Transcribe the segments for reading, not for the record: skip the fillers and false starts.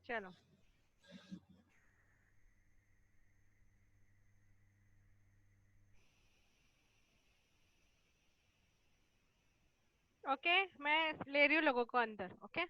चलो। ओके, मैं ले रही हूँ लोगों को अंदर। ओके।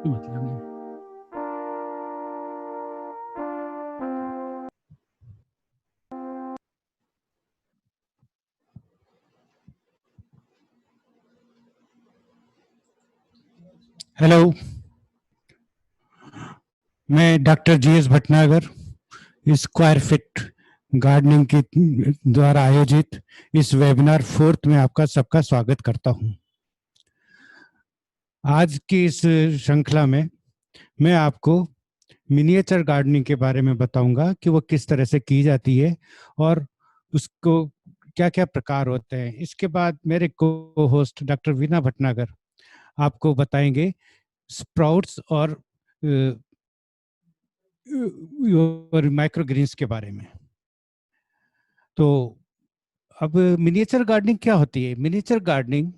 मतलब नहीं। हेलो, मैं doctor GS Bhatnagar square feet gardening के द्वारा आयोजित इस वेबिनार फोर्थ में आपका सबका स्वागत करता हूं। आज की इस श्रृंखला में मैं आपको मिनिएचर गार्डनिंग के बारे में बताऊंगा कि वो किस तरह से की जाती है और उसको क्या क्या प्रकार होते हैं। इसके बाद मेरे को होस्ट डॉक्टर वीना भटनागर आपको बताएंगे स्प्राउट्स और माइक्रोग्रीन्स के बारे में। तो अब मिनिएचर गार्डनिंग क्या होती है? मिनिएचर गार्डनिंग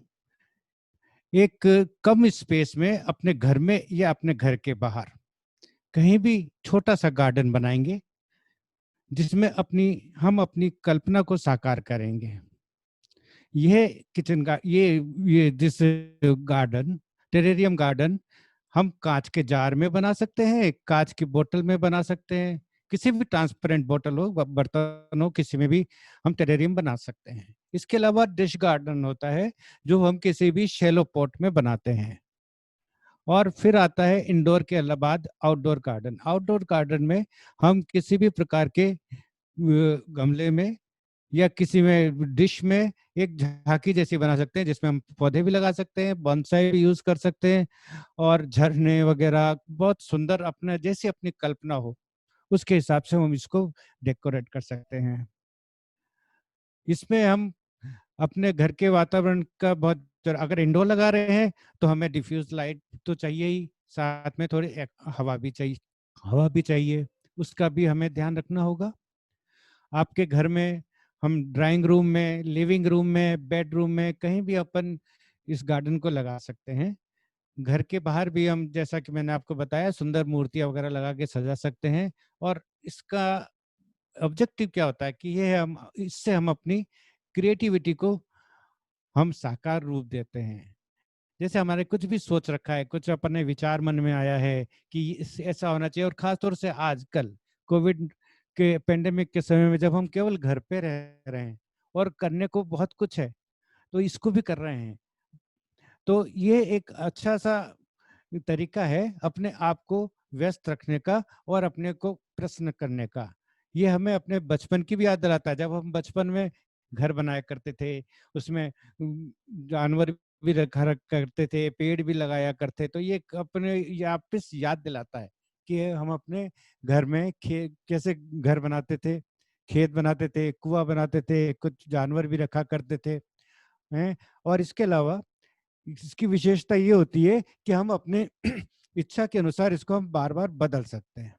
एक कम स्पेस में अपने घर में या अपने घर के बाहर कहीं भी छोटा सा गार्डन बनाएंगे जिसमें हम अपनी कल्पना को साकार करेंगे। यह किचन का ये दिस गार्डन, टेरेरियम गार्डन, हम कांच के जार में बना सकते हैं, कांच की बोतल में बना सकते हैं, किसी भी ट्रांसपेरेंट बोतल हो, बर्तन हो, किसी में भी हम टेरेरियम बना सकते हैं। इसके अलावा डिश गार्डन होता है जो हम किसी भी शैलो पॉट में बनाते हैं। और फिर आता है इंडोर के बाद आउटडोर गार्डन। आउटडोर गार्डन में हम किसी भी प्रकार के गमले में या किसी में डिश में एक झांकी जैसी बना सकते हैं जिसमें हम पौधे भी लगा सकते हैं, बॉन्साई भी यूज कर सकते हैं और झरने वगैरह बहुत सुंदर अपना जैसी अपनी कल्पना हो उसके हिसाब से हम इसको डेकोरेट कर सकते हैं। इसमें हम अपने घर के वातावरण का बहुत अगर इंडोर लगा रहे हैं तो हमें डिफ्यूज लाइट तो चाहिए ही, साथ में थोड़ी हवा भी चाहिए, उसका भी हमें ध्यान रखना होगा। आपके घर में हम ड्राइंग रूम में, लिविंग रूम में, बेडरूम में कहीं भी अपन इस गार्डन को लगा सकते हैं। घर के बाहर भी हम, जैसा कि मैंने आपको बताया, सुंदर मूर्तियां वगैरह लगा के सजा सकते हैं। और इसका ऑब्जेक्टिव क्या होता है कि ये हम इससे हम अपनी क्रिएटिविटी को हम साकार रूप देते हैं। जैसे हमारे कुछ भी सोच रखा है, कुछ अपने विचार मन में आया है कि ऐसा होना चाहिए, और खासतौर से आजकल कोविड के पेंडेमिक के समय में जब हम केवल घर पे रह रहे हैं और करने को बहुत कुछ है तो इसको भी कर रहे हैं। तो ये एक अच्छा सा तरीका है अपने आप को व्यस्त रखने का और अपने को प्रश्न करने का। ये हमें अपने बचपन की भी याद दिलाता है। जब हम बचपन में घर बनाया करते थे, उसमें जानवर भी करते थे, पेड़ भी लगाया करते, तो ये अपने वापस याद दिलाता है कि हम अपने घर में कैसे घर बनाते थे, खेत बनाते थे, कुआं बनाते थे, कुछ जानवर भी रखा करते थे हैं। और इसके अलावा इसकी विशेषता ये होती है कि हम अपने इच्छा के अनुसार इसको हम बार बार बदल सकते हैं।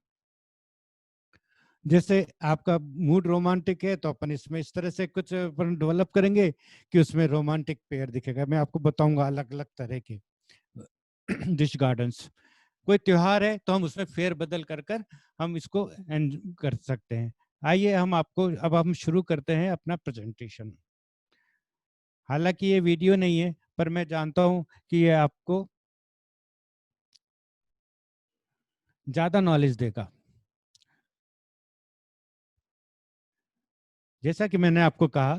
जैसे आपका मूड रोमांटिक है तो अपन इसमें इस तरह से कुछ अपन डेवलप करेंगे कि उसमें रोमांटिक पेड़ दिखेगा। मैं आपको बताऊंगा अलग अलग तरह के डिश गार्डन्स। कोई त्योहार है तो हम उसमें फेर बदल कर कर हम इसको एंड कर सकते हैं। आइए अब हम शुरू करते हैं अपना प्रेजेंटेशन। हालांकि ये वीडियो नहीं है पर मैं जानता हूं कि ये आपको ज्यादा नॉलेज देगा। जैसा कि मैंने आपको कहा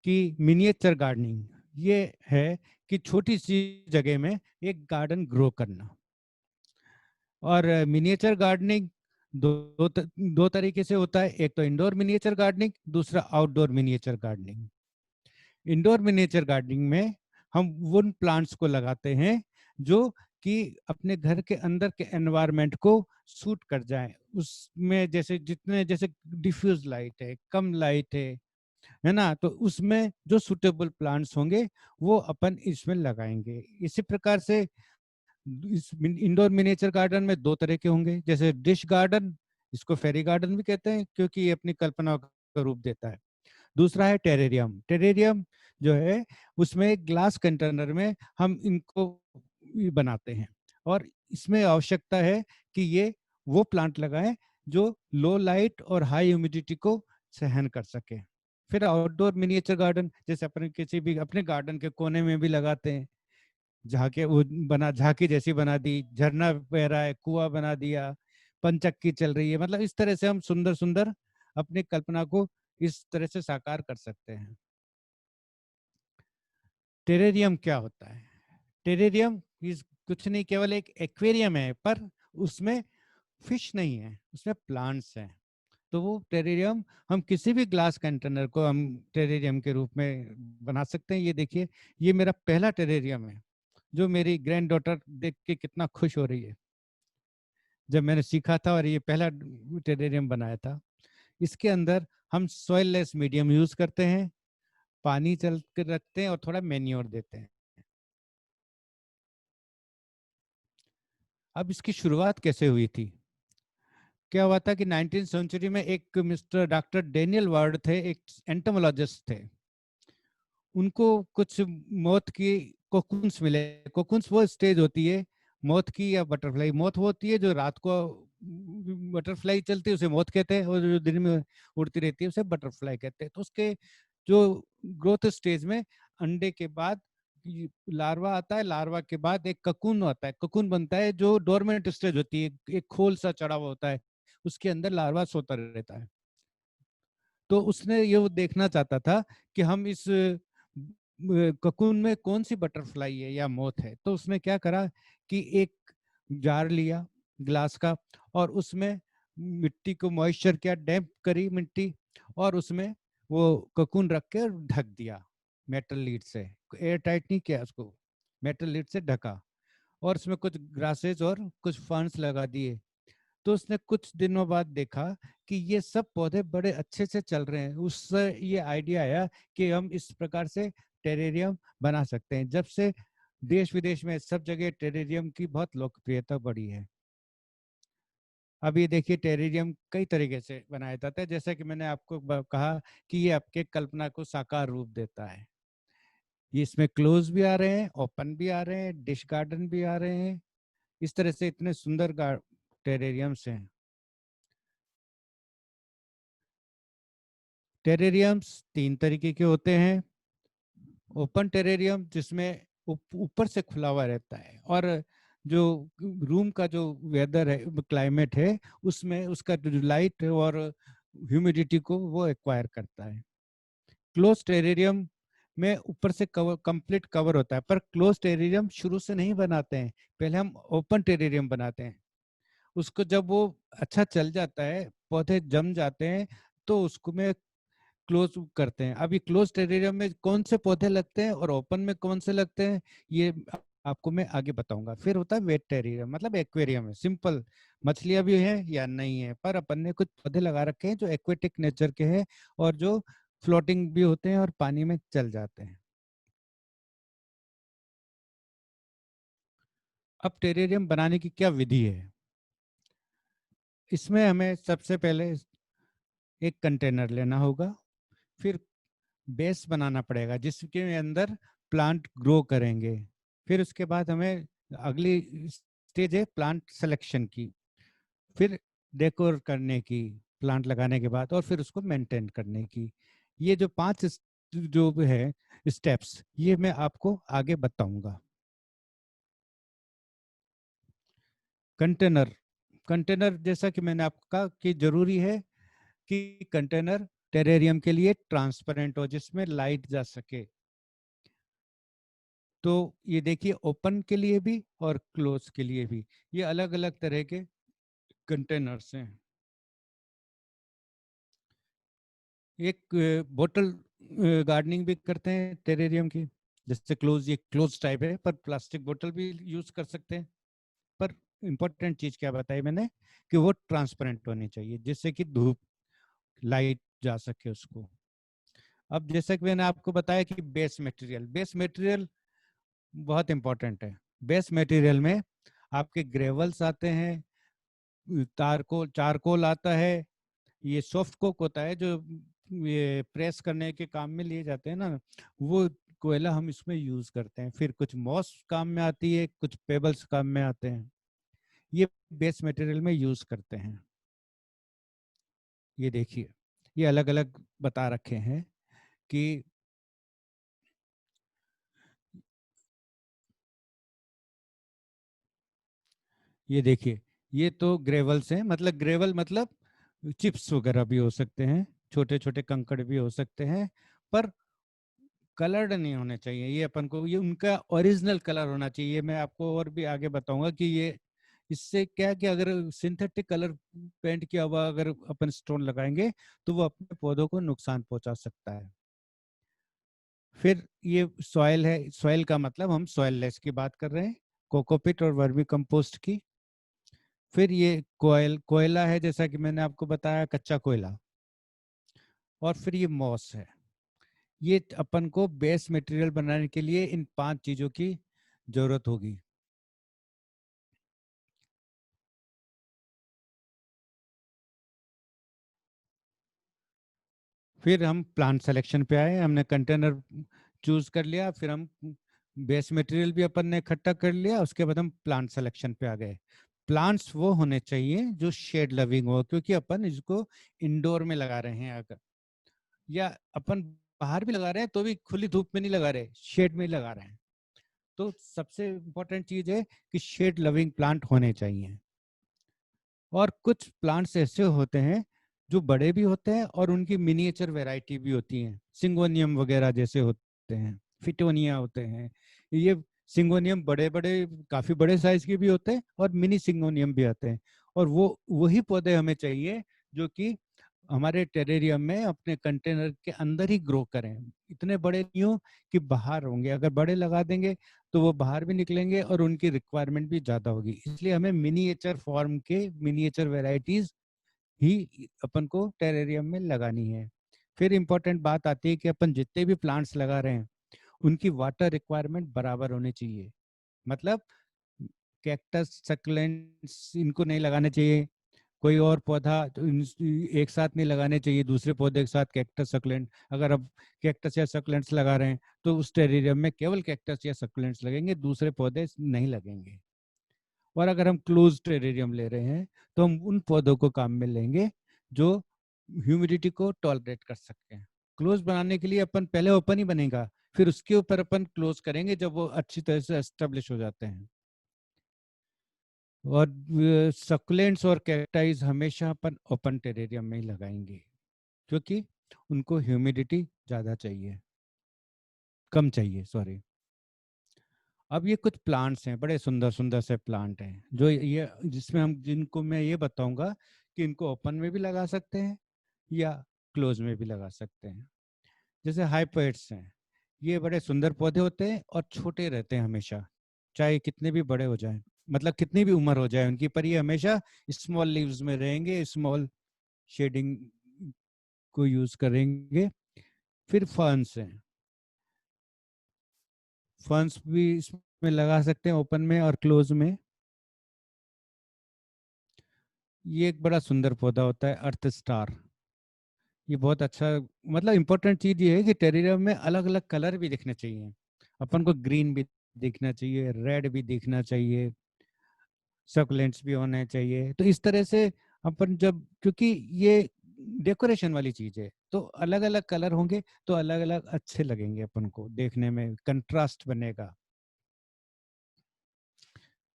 कि मिनिएचर गार्डनिंग ये है कि छोटी सी जगह में एक गार्डन ग्रो करना। और मिनिएचर गार्डनिंग दो तरीके से होता है। एक तो इंडोर मिनिएचर गार्डनिंग, दूसरा outdoor miniature gardening. Indoor miniature gardening में हम उन प्लांट्स को लगाते हैं जो कि अपने घर के अंदर के एनवायरनमेंट को सूट कर जाए। उसमें जैसे डिफ्यूज लाइट है, कम लाइट है ना, तो उसमें जो सुटेबल प्लांट्स होंगे वो अपन इसमें लगाएंगे। इसी प्रकार से इस इंडोर मिनिएचर गार्डन में दो तरह के होंगे। जैसे डिश गार्डन, इसको फेरी गार्डन भी कहते हैं क्योंकि ये अपनी कल्पना का रूप देता है। दूसरा है टेरेरियम। टेरेरियम जो है उसमें एक ग्लास कंटेनर में हम इनको बनाते हैं और इसमें आवश्यकता है कि ये वो प्लांट लगाएं जो लो लाइट और हाई ह्यूमिडिटी को सहन कर सके। फिर आउटडोर मिनिएचर गार्डन, जैसे अपन किसी भी अपने गार्डन के कोने में भी लगाते हैं। झाके वो बना, झांकी जैसी बना दी, झरना बह रहा है, कुआं बना दिया, पंचक्की चल रही है। मतलब इस तरह से हम सुंदर सुंदर अपनी कल्पना को इस तरह से साकार कर सकते हैं। टेरेरियम क्या होता है? टेरेरियम इस कुछ नहीं, केवल एक एक्वेरियम है, पर उसमें फिश नहीं है, उसमें प्लांट्स हैं। तो वो टेरेरियम, हम किसी भी ग्लास कंटेनर को हम टेरेरियम के रूप में बना सकते हैं। ये देखिए, ये मेरा पहला टेरेरियम है, जो मेरी ग्रैंड डॉटर देख के कितना खुश हो रही है जब मैंने सीखा था और ये पहला टेरेरियम बनाया था। इसके अंदर हम सॉइल लेस मीडियम यूज करते हैं, पानी चल कर रखते हैं और थोड़ा मेन्योर देते हैं। अब इसकी शुरुआत कैसे हुई थी? क्या हुआ था कि 19th सेंचुरी में एक मिस्टर डॉक्टर डेनियल वार्ड थे, एक एंटोमोलॉजिस्ट थे। उनको कुछ मौत की कोकुन्स मिले। कोकुन्स वो स्टेज होती है मौत की, या बटरफ्लाई मौत वो होती है जो रात को बटरफ्लाई चलती है उसे मौत कहते हैं, और जो दिन में उड़ती रहती है उसे बटरफ्लाई कहते हैं। तो उसके जो ग्रोथ स्टेज में अंडे के बाद लार्वा आता है, लार्वा के बाद एक ककून आता है, ककून बनता है जो डोरमेंट स्टेज होती है, एक खोल सा चढ़ा हुआ होता है, उसके अंदर लार्वा सोता रहता है। तो उसने ये वो देखना चाहता था कि हम इस ककून में कौन सी बटरफ्लाई है या मोथ है। तो उसने क्या करा कि एक जार लिया ग्लास का, और उसमें मिट्टी को मॉइस्चर किया, डैम्प करी मिट्टी, और उसमें वो ककून रख के ढक दिया मेटल लीड से। एयर टाइट नहीं किया उसको, मेटल लीड से ढका, और उसमें कुछ ग्रासेस और कुछ फर्न्स लगा दिए। तो उसने कुछ दिनों बाद देखा कि ये सब पौधे बड़े अच्छे से चल रहे हैं। उससे ये आइडिया आया कि हम इस प्रकार से टेरेरियम बना सकते हैं। जब से देश विदेश में सब जगह टेरेरियम की बहुत लोकप्रियता बढ़ी है। अब ये देखिए, टेरेरियम कई तरीके से बनाया जाता है, जैसा कि मैंने आपको कहा कि ये आपके कल्पना को साकार रूप देता है। ये इसमें क्लोज भी आ रहे हैं, ओपन भी आ रहे हैं, डिश गार्डन भी आ रहे हैं। इस तरह से इतने सुंदर टेरेरियम्स हैं। टेरेरियम्स तीन तरीके के होते हैं। ओपन टेरेरियम जिसमें ऊपर से खुला हुआ रहता है, और जो रूम का जो वेदर है, क्लाइमेट है, उसमें उसका जो लाइट और ह्यूमिडिटी को वो एक्वायर करता है। क्लोज टेरेरियम में ऊपर से कवर, कंप्लीट कवर होता है। पर क्लोज टेरेरियम शुरू से नहीं बनाते हैं, पहले हम ओपन टेरेरियम बनाते हैं। उसको जब वो अच्छा चल जाता है, पौधे जम जाते हैं, तो उसको में क्लोज करते हैं। अभी क्लोज टेरेरियम में कौन से पौधे लगते हैं और ओपन में कौन से लगते हैं, ये आपको मैं आगे बताऊंगा। फिर होता है वेट टेरेरियम, मतलब एक्वेरियम है, सिंपल, मछलियां भी हैं या नहीं है, पर अपन ने कुछ पौधे लगा रखे हैं जो एक्वेटिक नेचर के हैं और जो फ्लोटिंग भी होते हैं और पानी में चल जाते हैं। अब टेरेरियम बनाने की क्या विधि है? इसमें हमें सबसे पहले एक कंटेनर लेना होगा, फिर बेस बनाना पड़ेगा जिसके अंदर प्लांट ग्रो करेंगे। फिर उसके बाद हमें अगली स्टेज है प्लांट सिलेक्शन की, फिर डेकोर करने की प्लांट लगाने के बाद, और फिर उसको मेंटेन करने की। ये जो पांच जो है स्टेप्स, ये मैं आपको आगे बताऊंगा। कंटेनर, कंटेनर जैसा कि मैंने आपको कहा कि जरूरी है कि कंटेनर टेरेरियम के लिए ट्रांसपेरेंट हो, जिसमें लाइट जा सके। तो ये देखिए, ओपन के लिए भी और क्लोज के लिए भी ये अलग अलग तरह के कंटेनर्स हैं। एक बोतल गार्डनिंग भी करते हैं टेरेरियम की, जैसे क्लोज, ये क्लोज टाइप है, पर प्लास्टिक बोतल भी यूज कर सकते हैं। पर इंपॉर्टेंट चीज क्या बताई मैंने, कि वो ट्रांसपेरेंट होनी चाहिए जिससे कि धूप, लाइट जा सके उसको। अब जैसे कि मैंने आपको बताया कि बेस मटेरियल, बेस मटेरियल बहुत इंपॉर्टेंट है। बेस मटेरियल में आपके ग्रेवल्स आते हैं, तारकोल, चारकोल आता है, ये सॉफ्ट कोक होता है जो ये प्रेस करने के काम में लिए जाते हैं ना, वो कोयला हम इसमें यूज करते हैं। फिर कुछ मॉस काम में आती है, कुछ पेबल्स काम में आते हैं, ये बेस मटेरियल में यूज करते हैं। ये देखिए, ये अलग अलग बता रखे हैं कि ये देखिए, ये तो ग्रेवल्स हैं, मतलब ग्रेवल मतलब चिप्स वगैरह भी हो सकते हैं, छोटे छोटे कंकड़ भी हो सकते हैं, पर कलर्ड नहीं होने चाहिए। ये अपन को, ये उनका ओरिजिनल कलर होना चाहिए। मैं आपको और भी आगे बताऊंगा कि ये इससे क्या है कि अगर सिंथेटिक कलर पेंट किया हुआ अगर अपन स्टोन लगाएंगे तो वो अपने पौधों को नुकसान पहुंचा सकता है। फिर ये सॉइल है, सॉइल का मतलब हम सॉइल लेस की बात कर रहे हैं, कोकोपिट और वर्मी कंपोस्ट की। फिर ये कोयला है, जैसा कि मैंने आपको बताया, कच्चा कोयला। और फिर ये मॉस है। ये अपन को बेस मटेरियल बनाने के लिए इन 5 चीजों की जरूरत होगी। फिर हम प्लांट सिलेक्शन पे आए, हमने कंटेनर चूज कर लिया, फिर हम बेस मटेरियल भी अपन ने इकट्ठा कर लिया, उसके बाद हम प्लांट सिलेक्शन पे आ गए। प्लांट्स वो होने चाहिए जो शेड लविंग हो, क्योंकि अपन इसको इंडोर में लगा रहे हैं, अगर या अपन बाहर भी लगा रहे हैं तो भी खुली धूप में नहीं लगा रहे, शेड में ही लगा रहे हैं। तो सबसे इम्पोर्टेंट चीज है कि शेड लविंग प्लांट होने चाहिए। और कुछ प्लांट्स ऐसे होते हैं जो बड़े भी होते हैं और उनकी मिनिएचर वैरायटी भी होती हैं, सिंगोनियम वगैरह जैसे होते हैं, फिटोनिया होते हैं। ये सिंगोनियम बड़े बड़े, काफी बड़े साइज के भी होते हैं, और मिनी सिंगोनियम भी आते हैं। और वो वही पौधे हमें चाहिए जो कि हमारे टेरेरियम में अपने कंटेनर के अंदर ही ग्रो करें। इतने बड़े नहीं हो कि बाहर होंगे, अगर बड़े लगा देंगे तो वो बाहर भी निकलेंगे और उनकी रिक्वायरमेंट भी ज्यादा होगी। इसलिए हमें मिनिएचर फॉर्म के मिनिएचर वेराइटीज ही अपन को टेरेरियम में लगानी है। फिर इंपॉर्टेंट बात आती है कि अपन जितने भी प्लांट्स लगा रहे हैं उनकी वाटर रिक्वायरमेंट बराबर होनी चाहिए। मतलब कैक्टस, सक्लेंट्स इनको नहीं लगाने चाहिए, कोई और पौधा तो एक साथ नहीं लगाने चाहिए, दूसरे पौधे के साथ कैक्टस सक्लेंट। अगर अब कैक्टस या सक्लेंट्स लगा रहे हैं तो उस टेरेरियम में केवल कैक्टस या सक्लेंट्स लगेंगे, दूसरे पौधे नहीं लगेंगे। और अगर हम क्लोज टेरेरियम ले रहे हैं तो हम उन पौधों को काम में लेंगे जो ह्यूमिडिटी को टॉलरेट कर सकते हैं। क्लोज बनाने के लिए अपन पहले ओपन ही बनेगा, फिर उसके ऊपर अपन क्लोज करेंगे जब वो अच्छी तरह से एस्टेब्लिश हो जाते हैं। और सकुलेंट्स और कैक्टाइज हमेशा अपन ओपन टेरेरियम में ही लगाएंगे, क्योंकि उनको ह्यूमिडिटी ज़्यादा चाहिए, कम चाहिए, सॉरी। अब ये कुछ प्लांट्स हैं, बड़े सुंदर सुंदर से प्लांट हैं जो ये, जिसमें हम, जिनको मैं ये बताऊंगा कि इनको ओपन में भी लगा सकते हैं या क्लोज में भी लगा सकते हैं। जैसे हाइपोइड्स हैं, ये बड़े सुंदर पौधे होते हैं और छोटे रहते हैं हमेशा, चाहे कितने भी बड़े हो जाएं, मतलब कितनी भी उम्र हो जाए उनकी, पर ये हमेशा स्मॉल लीव्स में रहेंगे, स्मॉल शेडिंग को यूज करेंगे। फिर फर्न्स हैं, फर्न्स भी इसमें लगा सकते हैं ओपन में और क्लोज में। ये एक बड़ा सुंदर पौधा होता है, अर्थ स्टार। ये बहुत अच्छा, मतलब इंपॉर्टेंट चीज ये है कि टेरेरियम में अलग अलग कलर भी दिखने चाहिए। अपन को ग्रीन भी दिखना चाहिए, रेड भी दिखना चाहिए, सक्लेंट्स भी होने चाहिए। तो इस तरह से अपन जब, क्योंकि ये डेकोरेशन वाली चीज है तो अलग अलग कलर होंगे तो अलग अलग अच्छे लगेंगे अपन को देखने में, कंट्रास्ट बनेगा।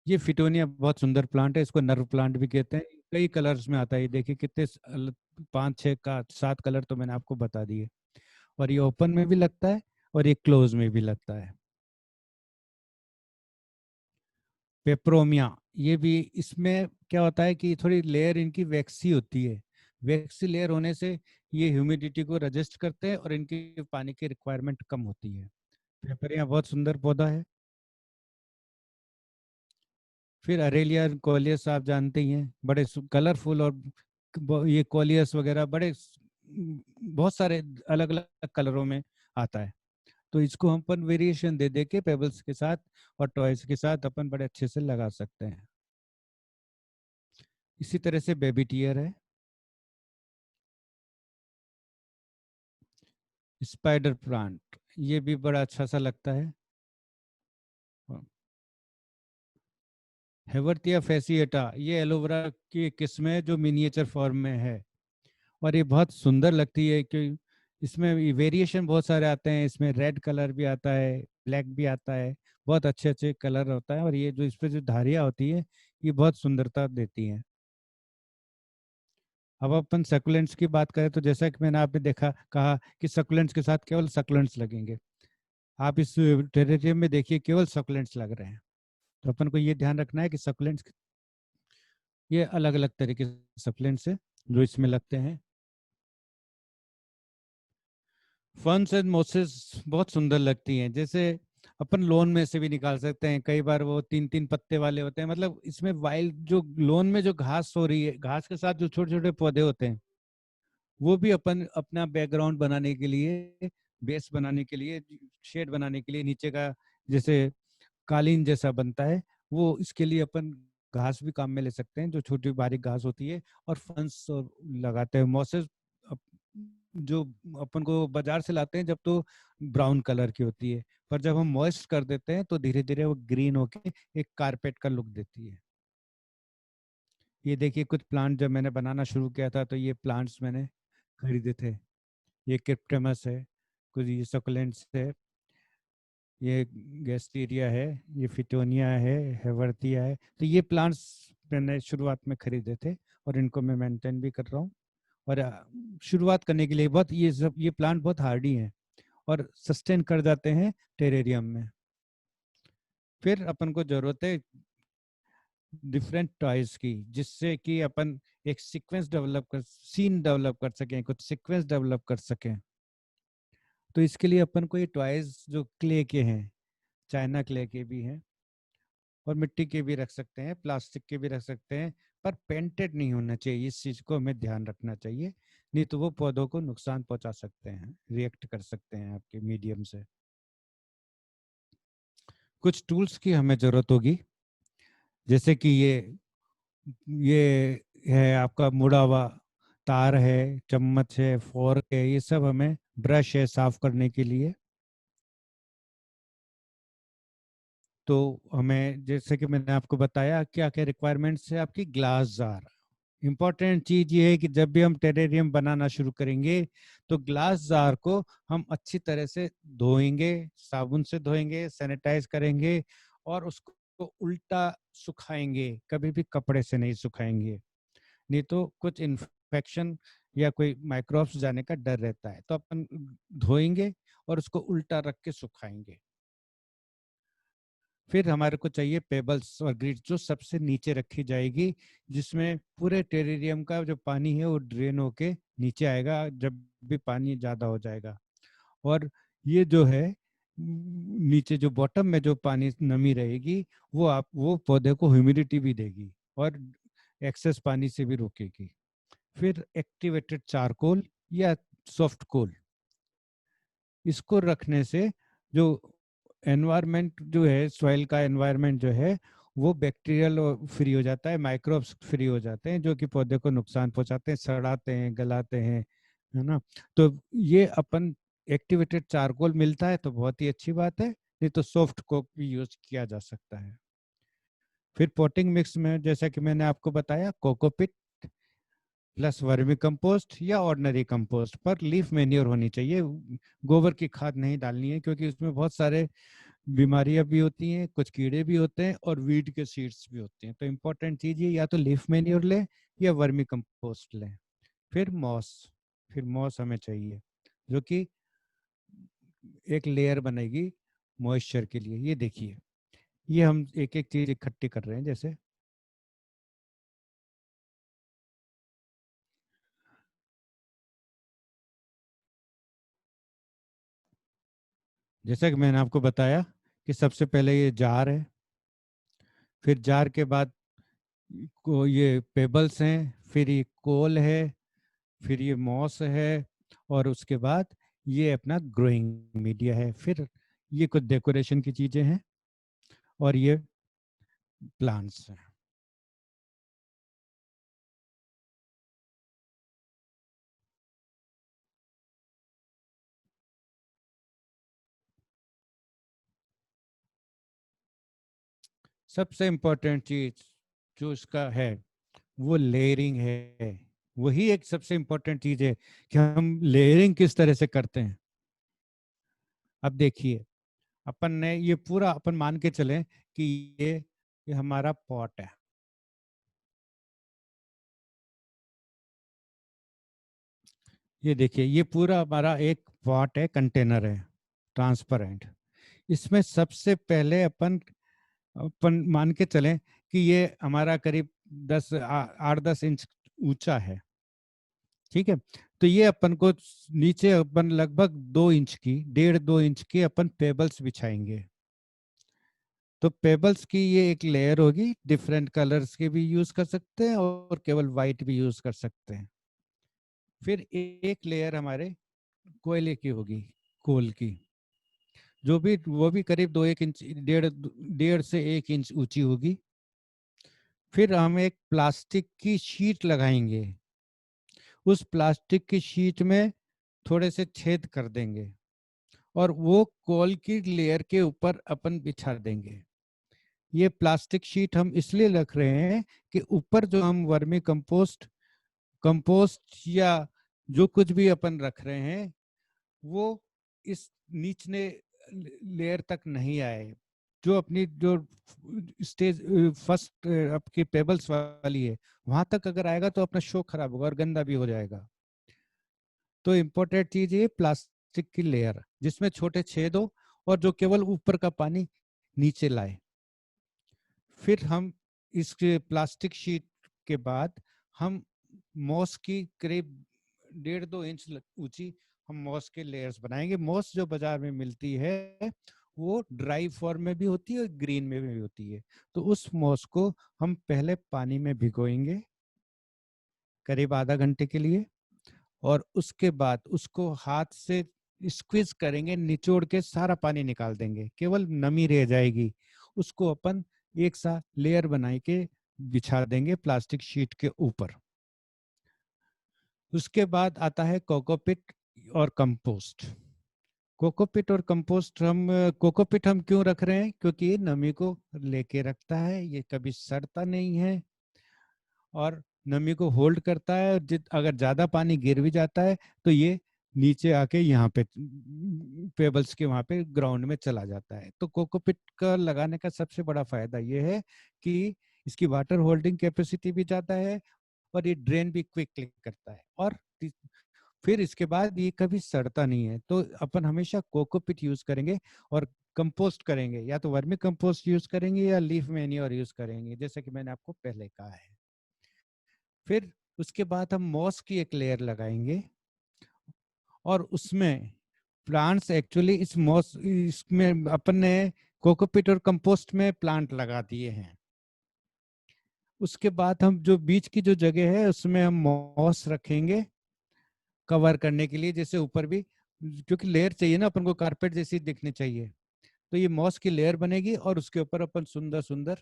ये फिटोनिया बहुत सुंदर प्लांट है, इसको नर्व प्लांट भी कहते हैं। कई कलर्स में आता है, ये देखिए कितने 5 6 7 कलर तो मैंने आपको बता दिए। और ये ओपन में भी लगता है और ये क्लोज में भी लगता है। पेप्रोमिया, ये भी, इसमें क्या होता है कि थोड़ी लेयर इनकी वैक्सी होती है। वैक्सी लेयर होने से ये ह्यूमिडिटी को रजिस्ट करते हैं और इनकी पानी की रिक्वायरमेंट कम होती है। पेपरिया बहुत सुंदर पौधा है। फिर अरेलिया कोलियस आप जानते ही हैं, बड़े कलरफुल, और ये कोलियस वगैरह बड़े बहुत सारे अलग अलग कलरों में आता है। तो इसको हम अपन वेरिएशन दे दे के पेबल्स के साथ और टॉयज के साथ अपन बड़े अच्छे से लगा सकते हैं। इसी तरह से बेबी टीयर है, स्पाइडर प्लांट, ये भी बड़ा अच्छा सा लगता है। हेवर्टिया फैसिएटा, ये एलोवेरा की किस्म है जो मिनिएचर फॉर्म में है, और ये बहुत सुंदर लगती है कि इसमें वेरिएशन बहुत सारे आते हैं। इसमें रेड कलर भी आता है, ब्लैक भी आता है, बहुत अच्छे अच्छे कलर होता है। और ये जो इस पे जो धारियाँ होती है ये बहुत सुंदरता देती हैं। अब अपन सकुलेंट्स की बात करें तो जैसा कि मैंने आपने देखा कहा कि सकुलेंट्स के साथ केवल सकुलेंट्स लगेंगे। आप इस टेरेरियम में देखिए केवल सकुलेंट्स लग रहे हैं। तो अपन को ये ध्यान रखना है कि सकुलेंट्स, ये अलग अलग तरीके के सकुलेंट्स है जो इसमें लगते हैं। फर्न्स एंड मोसेस बहुत सुंदर लगती हैं। जैसे अपन लोन में से भी निकाल सकते हैं, कई बार वो 3-3 पत्ते वाले होते हैं। मतलब इसमें वाइल्ड जो लोन में जो घास हो रही है, घास के साथ जो छोटे छोटे पौधे होते हैं, वो भी अपन अपना बैकग्राउंड बनाने के लिए, बेस बनाने के लिए, शेड बनाने के लिए, नीचे का जैसे कालीन जैसा बनता है, वो इसके लिए अपन घास भी काम में ले सकते हैं, जो छोटी बारीक घास होती है। और फंस लगाते हैं। मॉसेस जो अपन को बाजार से लाते हैं जब तो ब्राउन कलर की होती है, पर जब हम मॉइस्ट कर देते हैं तो धीरे धीरे वो ग्रीन होके एक कारपेट का लुक देती है। ये देखिए कुछ प्लांट जब मैंने बनाना शुरू किया था तो ये प्लांट्स मैंने खरीदे थे। ये क्रिप्टमस है, कुछ ये सकुलेंट्स है, ये गेस्टीरिया है, ये फिटोनिया है, हेवर्थिया है। तो ये प्लांट्स मैंने शुरुआत में खरीदे थे और इनको मैं मेंटेन भी कर रहा हूँ। और शुरुआत करने के लिए बहुत ये प्लांट बहुत हार्डी हैं और सस्टेन कर जाते हैं टेरेरियम में। फिर अपन को जरूरत है डिफरेंट टॉयज की, जिससे कि अपन एक सीक्वेंस डेवलप कर, सीन डेवलप कर सकें, कुछ सीक्वेंस डेवलप कर सकें। तो इसके लिए अपन को ये टॉयज जो क्ले के हैं, चाइना क्ले के भी हैं और मिट्टी के भी रख सकते हैं, प्लास्टिक के भी रख सकते हैं, पर पेंटेड नहीं होना चाहिए। इस चीज को हमें ध्यान रखना चाहिए, नहीं तो वो पौधों को नुकसान पहुंचा सकते हैं, रिएक्ट कर सकते हैं आपके मीडियम से। कुछ टूल्स की हमें जरूरत होगी, जैसे कि ये है आपका मुड़ा हुआ तार है, चम्मच है, फोर्क है, ये सब हमें, ब्रश है साफ करने के लिए। तो हमें जैसे कि मैंने आपको बताया क्या क्या रिक्वायरमेंट्स है आपकी, ग्लास जार। इम्पोर्टेंट चीज ये है कि जब भी हम टेरेरियम बनाना शुरू करेंगे तो ग्लास जार को हम अच्छी तरह से धोएंगे, साबुन से धोएंगे, सैनिटाइज करेंगे और उसको उल्टा सुखाएंगे, कभी भी कपड़े से नहीं सुखाएंगे, नहीं तो कुछ इन्फेक्शन या कोई माइक्रोब्स जाने का डर रहता है। तो अपन धोएंगे और उसको उल्टा रख के सुखाएंगे। फिर हमारे को चाहिए पेबल्स और ग्रिड, जो सबसे नीचे रखी जाएगी, जिसमें पूरे टेरेरियम का जो पानी है वो ड्रेन होके नीचे आएगा जब भी पानी ज्यादा हो जाएगा। और ये जो है नीचे जो बॉटम में जो पानी नमी रहेगी, वो पौधे को ह्यूमिडिटी भी देगी और एक्सेस पानी से भी रोकेगी। फिर एक्टिवेटेड चारकोल या सॉफ्ट कोल, इसको रखने से जो एनवायरनमेंट जो है, सॉइल का एनवायरनमेंट जो है, वो बैक्टीरियल फ्री हो जाता है, माइक्रोब्स फ्री हो जाते हैं जो कि पौधे को नुकसान पहुंचाते हैं, सड़ाते हैं, गलाते हैं, है ना। तो ये अपन एक्टिवेटेड चारकोल मिलता है तो बहुत ही अच्छी बात है, नहीं तो सॉफ्ट कोक भी यूज किया जा सकता है। फिर पोटिंग मिक्स में जैसा कि मैंने आपको बताया, कोकोपिट प्लस वर्मी कंपोस्ट या ऑर्डिनरी कंपोस्ट, पर लीफ मेन्योर होनी चाहिए। गोबर की खाद नहीं डालनी है क्योंकि उसमें बहुत सारे बीमारियां भी होती हैं, कुछ कीड़े भी होते हैं और वीड के सीड्स भी होते हैं। तो इम्पोर्टेंट चीज ये, या तो लीफ मेन्योर लें या वर्मी कंपोस्ट लें। फिर मॉस, फिर मॉस हमें चाहिए जो कि एक लेयर बनेगी मॉइस्चर के लिए। ये देखिए, ये हम एक एक चीज इकट्ठी कर रहे हैं। जैसा कि मैंने आपको बताया कि सबसे पहले ये जार है, फिर जार के बाद को ये पेबल्स हैं, फिर ये कोल है, फिर ये मॉस है, और उसके बाद ये अपना ग्रोइंग मीडिया है। फिर ये कुछ डेकोरेशन की चीजें हैं और ये प्लांट्स हैं। सबसे इम्पोर्टेंट चीज जो इसका है वो लेयरिंग है। वही एक सबसे इम्पोर्टेंट चीज है कि हम लेयरिंग किस तरह से करते हैं। अब देखिए, अपन ने ये पूरा अपन मान के चलें कि ये हमारा पॉट है, ये देखिए, ये पूरा हमारा एक पॉट है, कंटेनर है, ट्रांसपेरेंट। इसमें सबसे पहले अपन अपन मान के चलें कि ये हमारा करीब 8-10 इंच ऊंचा है, ठीक है। तो ये अपन को नीचे अपन लगभग 2 इंच की, 1.5-2 इंच की अपन पेबल्स बिछाएंगे। तो पेबल्स की ये एक लेयर होगी, डिफरेंट कलर्स के भी यूज कर सकते हैं और केवल वाइट भी यूज कर सकते हैं। फिर एक लेयर हमारे कोयले की होगी, कोल की, जो भी वो भी करीब 2-1 इंच, 1.5 से 1 इंच ऊंची होगी। फिर हम एक प्लास्टिक की शीट लगाएंगे, उस प्लास्टिक की शीट में थोड़े से छेद कर देंगे और वो कोल की लेयर के ऊपर अपन बिछा देंगे। ये प्लास्टिक शीट हम इसलिए रख रहे हैं कि ऊपर जो हम वर्मी कंपोस्ट कंपोस्ट या जो कुछ भी अपन रख रहे हैं वो इस निचले लेयर तक नहीं आए। जो अपनी जो स्टेज फर्स्ट आपकी पेबल्स वाली है, वहां तक अगर आएगा तो अपना शो खराब होगा और गंदा भी हो जाएगा। तो इम्पोर्टेंट चीज ये प्लास्टिक की लेयर, जिसमें छोटे छेद हो और जो केवल ऊपर का पानी नीचे लाए। फिर हम इस प्लास्टिक शीट के बाद हम मॉस की करीब 1.5-2 इंच ऊंची हम मॉस के लेयर्स बनाएंगे। मॉस जो बाजार में मिलती है वो ड्राई फॉर्म में भी होती है और ग्रीन में भी होती है। तो उस मॉस को हम पहले पानी में भिगोएंगे करीब आधा घंटे के लिए, और उसके बाद उसको हाथ से स्क्वीज करेंगे, निचोड़ के सारा पानी निकाल देंगे, केवल नमी रह जाएगी। उसको अपन एक सा लेयर बनाई के बिछा देंगे प्लास्टिक शीट के ऊपर। उसके बाद आता है कोकोपिट और कंपोस्ट। कोकोपिट और कंपोस्ट हम कोकोपिट हम क्यों रख रहे हैं? क्योंकि ये नमी को लेके रखता है, ये कभी सड़ता नहीं है और नमी को होल्ड करता है। और अगर ज्यादा पानी गिर भी जाता है तो ये नीचे आके यहाँ पे पेबल्स के वहां पे ग्राउंड में चला जाता है। तो कोकोपिट का लगाने का सबसे बड़ा फायदा ये है कि इसकी वाटर होल्डिंग कैपेसिटी भी ज्यादा है और ये ड्रेन भी क्विकली करता है। और फिर इसके बाद ये कभी सड़ता नहीं है। तो अपन हमेशा कोकोपिट यूज करेंगे और कंपोस्ट करेंगे, या तो वर्मी कंपोस्ट यूज करेंगे या लीफ मैन्योर यूज करेंगे, जैसे कि मैंने आपको पहले कहा है। फिर उसके बाद हम मॉस की एक लेयर लगाएंगे और उसमें प्लांट्स, एक्चुअली इस मॉस इसमें अपन ने कोकोपीट और कंपोस्ट में प्लांट लगा दिए हैं। उसके बाद हम जो बीच की जो जगह है उसमें हम मॉस रखेंगे कवर करने के लिए, जैसे ऊपर भी, क्योंकि लेयर चाहिए ना अपन को, कारपेट जैसी दिखनी चाहिए। तो ये मॉस की लेयर बनेगी और उसके ऊपर अपन सुंदर सुंदर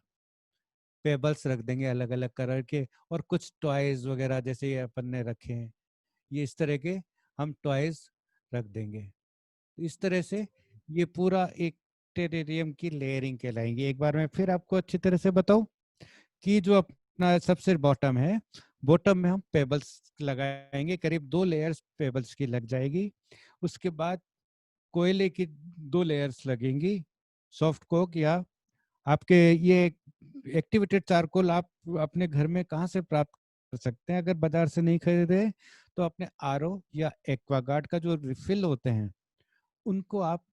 पेबल्स रख देंगे अलग अलग कलर के, और कुछ टॉयज वगैरह जैसे ये अपन ने रखे हैं, ये इस तरह के हम टॉयज रख देंगे। इस तरह से ये पूरा एक टेरेरियम की लेयरिंग कहलाएंगी। एक बार मैं फिर आपको अच्छी तरह से बताऊं कि जो अपना सबसे बॉटम है, बॉटम में हम पेबल्स लगाएंगे, करीब 2 लेयर्स पेबल्स की लग जाएगी। उसके बाद कोयले की 2 लेयर्स लगेंगी, सॉफ्ट कोक, या आपके ये एक्टिवेटेड चारकोल आप अपने घर में कहाँ से प्राप्त कर सकते हैं? अगर बाजार से नहीं खरीदे तो अपने आरओ या एक्वागार्ड का जो रिफिल होते हैं उनको आप,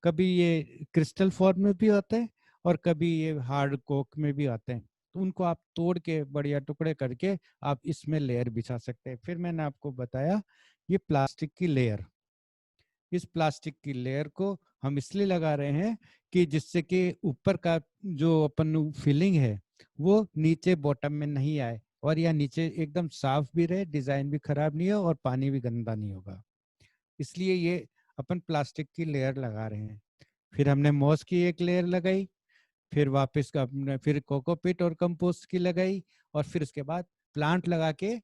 कभी ये क्रिस्टल फॉर्म में भी आते हैं और कभी ये हार्ड कोक में भी आते हैं, तो उनको आप तोड़ के बढ़िया टुकड़े करके आप इसमें लेयर बिछा सकते हैं। फिर मैंने आपको बताया ये प्लास्टिक की लेयर, इस प्लास्टिक की लेयर को हम इसलिए लगा रहे हैं कि जिससे कि ऊपर का जो अपन फिलिंग है वो नीचे बॉटम में नहीं आए और या नीचे एकदम साफ भी रहे, डिजाइन भी खराब नहीं हो और पानी भी गंदा नहीं होगा। इसलिए ये अपन प्लास्टिक की लेयर लगा रहे हैं। फिर हमने मॉस की एक लेयर लगाई, फिर वापस का अपने फिर कोकोपीट और कंपोस्ट की लगाई, और फिर उसके बाद प्लांट लगा के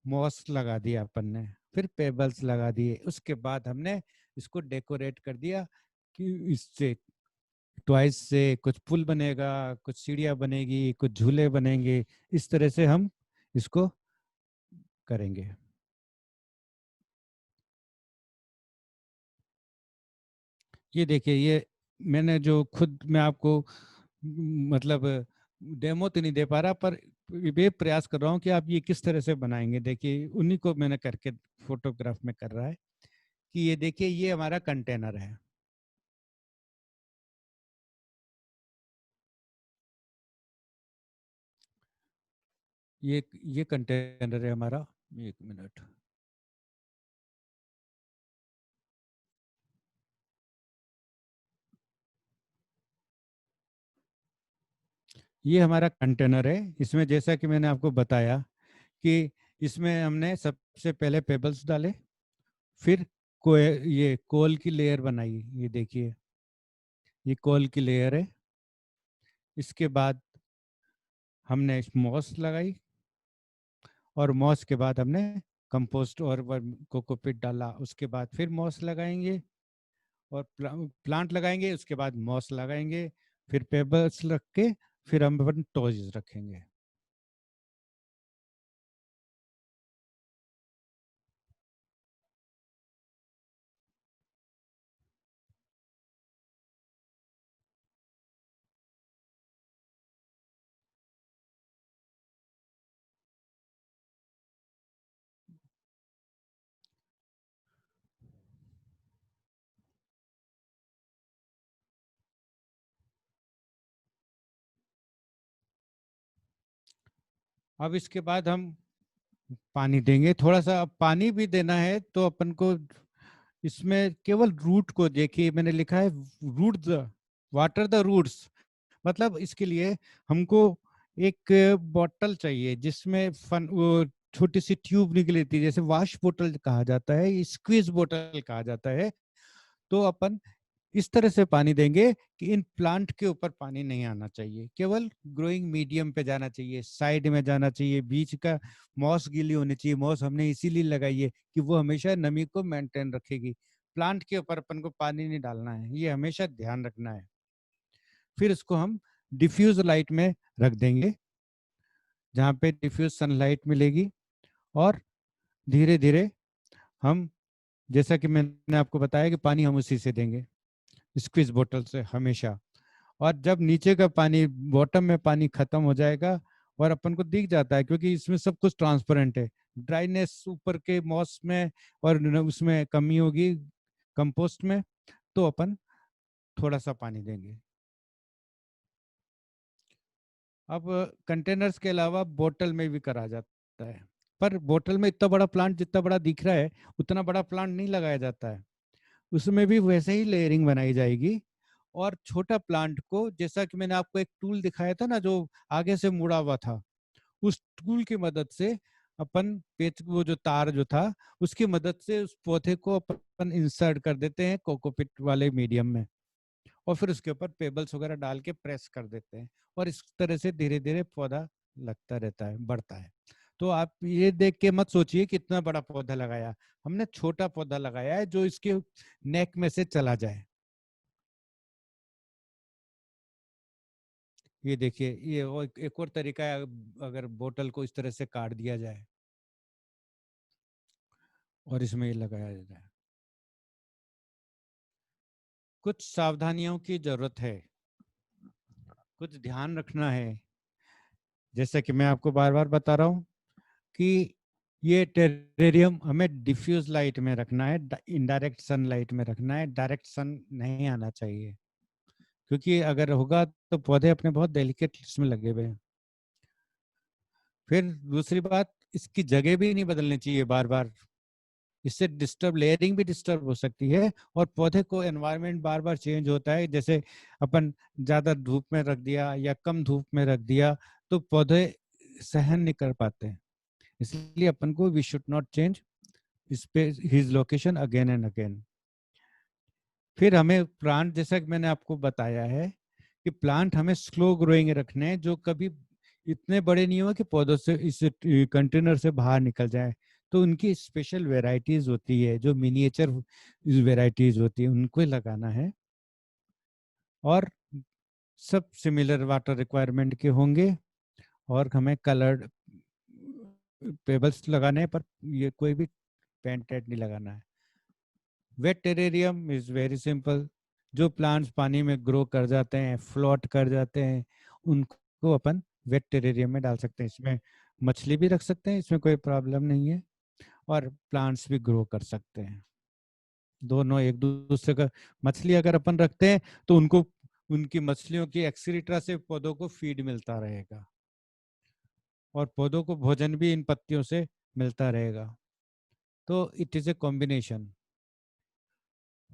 मॉस लगा दिया अपन ने, फिर पेबल्स लगा दिए। उसके बाद हमने इसको डेकोरेट कर दिया कि इससे टॉयज से कुछ पुल बनेगा, कुछ सीढ़ियाँ बनेगी, कुछ झूले बनेंगे। इस तरह से हम इसको करेंगे। ये देखिए, ये मैंने जो खुद मैं आपको मतलब डेमो तो नहीं दे पा रहा, पर ये प्रयास कर रहा हूँ कि आप ये किस तरह से बनाएंगे। देखिए उन्हीं को मैंने करके फोटोग्राफ में कर रहा है कि ये देखिए ये हमारा कंटेनर है। ये कंटेनर है हमारा। एक मिनट। ये हमारा कंटेनर है। इसमें जैसा कि मैंने आपको बताया कि इसमें हमने सबसे पहले पेबल्स डाले, फिर ये कोल की लेयर बनाई। ये देखिए ये कोल की लेयर है। इसके बाद हमने मॉस लगाई और मॉस के बाद हमने कंपोस्ट और कोकोपीट डाला। उसके बाद फिर मॉस लगाएंगे और प्लांट लगाएंगे। उसके बाद मॉस लगाएंगे, फिर पेबल्स रख के फिर हम अपन टॉयज रखेंगे। अब इसके बाद हम पानी देंगे थोड़ा सा। अब पानी भी देना है तो अपन को इसमें केवल रूट को देखिए, मैंने लिखा है root the water the roots. मतलब इसके लिए हमको एक बॉटल चाहिए जिसमें वो छोटी सी ट्यूब निकली थी, जैसे वाश बोतल कहा जाता है, स्क्वीज बोतल कहा जाता है। तो अपन इस तरह से पानी देंगे कि इन प्लांट के ऊपर पानी नहीं आना चाहिए, केवल ग्रोइंग मीडियम पे जाना चाहिए, साइड में जाना चाहिए। बीच का मॉस गीली होनी चाहिए। मॉस हमने इसीलिए लगाई है कि वो हमेशा नमी को मेंटेन रखेगी। प्लांट के ऊपर अपन को पानी नहीं डालना है, ये हमेशा ध्यान रखना है। फिर इसको हम डिफ्यूज लाइट में रख देंगे जहाँ पे डिफ्यूज सनलाइट मिलेगी। और धीरे धीरे हम, जैसा कि मैंने आपको बताया कि पानी हम उसी से देंगे, स्क्वीज बोतल से हमेशा। और जब नीचे का पानी, बॉटम में पानी खत्म हो जाएगा और अपन को दिख जाता है क्योंकि इसमें सब कुछ ट्रांसपेरेंट है, ड्राइनेस ऊपर के मॉस में और उसमें कमी होगी कंपोस्ट में, तो अपन थोड़ा सा पानी देंगे। अब कंटेनर्स के अलावा बोतल में भी करा जाता है, पर बोतल में इतना बड़ा प्लांट जितना बड़ा दिख रहा है उतना बड़ा प्लांट नहीं लगाया जाता है। उसमें भी वैसे ही लेयरिंग बनाई जाएगी। और छोटा प्लांट को, जैसा कि मैंने आपको एक टूल दिखाया था ना जो आगे से मुड़ा हुआ था, उस टूल की मदद से अपन पेच, वो जो तार जो था उसकी मदद से उस पौधे को अपन इंसर्ट कर देते हैं कोकोपीट वाले मीडियम में, और फिर उसके ऊपर पेबल्स वगैरह डाल के प्रेस कर देते हैं। और इस तरह से धीरे धीरे पौधा लगता रहता है, बढ़ता है। तो आप ये देख के मत सोचिए कितना बड़ा पौधा लगाया, हमने छोटा पौधा लगाया है जो इसके नेक में से चला जाए। ये देखिए ये एक और तरीका है, अगर बोतल को इस तरह से काट दिया जाए और इसमें ये लगाया जाए। कुछ सावधानियों की जरूरत है, कुछ ध्यान रखना है। जैसा कि मैं आपको बार बार बता रहा हूँ कि ये टेरेरियम हमें डिफ्यूज लाइट में रखना है, इनडायरेक्ट सनलाइट में रखना है। डायरेक्ट सन नहीं आना चाहिए, क्योंकि अगर होगा तो पौधे अपने बहुत डेलिकेट इसमें लगे हुए हैं। फिर दूसरी बात, इसकी जगह भी नहीं बदलनी चाहिए बार बार, इससे डिस्टर्ब, लेयरिंग भी डिस्टर्ब हो सकती है। और पौधे को एनवायरनमेंट बार बार चेंज होता है, जैसे अपन ज्यादा धूप में रख दिया या कम धूप में रख दिया तो पौधे सहन नहीं कर पाते हैं। इसलिए अपन को we should not change his location again and again. फिर हमें प्लांट, जैसा कि मैंने आपको बताया है कि प्लांट हमें स्लो ग्रोइंग रखने हैं, जो कभी इतने बड़े नहीं हो कि पौधों से, इस कंटेनर से बाहर निकल जाए। तो उनकी स्पेशल वेराइटीज होती है, जो मिनिएचर वेराइटीज होती है, उनको लगाना है। और सब सिमिलर वाटर रिक्वायरमेंट के होंगे। और हमें कलर्ड पेबल्स लगाने हैं, पर ये कोई भी पेंटेड नहीं लगाना है। Wet terrarium is very simple. जो प्लांट्स पानी में ग्रो कर जाते हैं, फ्लोट कर जाते हैं, उनको अपन वेट टेरेरियम में डाल सकते हैं। इसमें मछली भी रख सकते हैं, इसमें कोई प्रॉब्लम नहीं है, और प्लांट्स भी ग्रो कर सकते हैं। दोनों एक दूसरे का, मछली अगर अपन रखते हैं तो उनको, उनकी मछलियों की एक्सीरेटा से पौधों को फीड मिलता रहेगा, और पौधों को भोजन भी इन पत्तियों से मिलता रहेगा। तो इट इज ए कॉम्बिनेशन।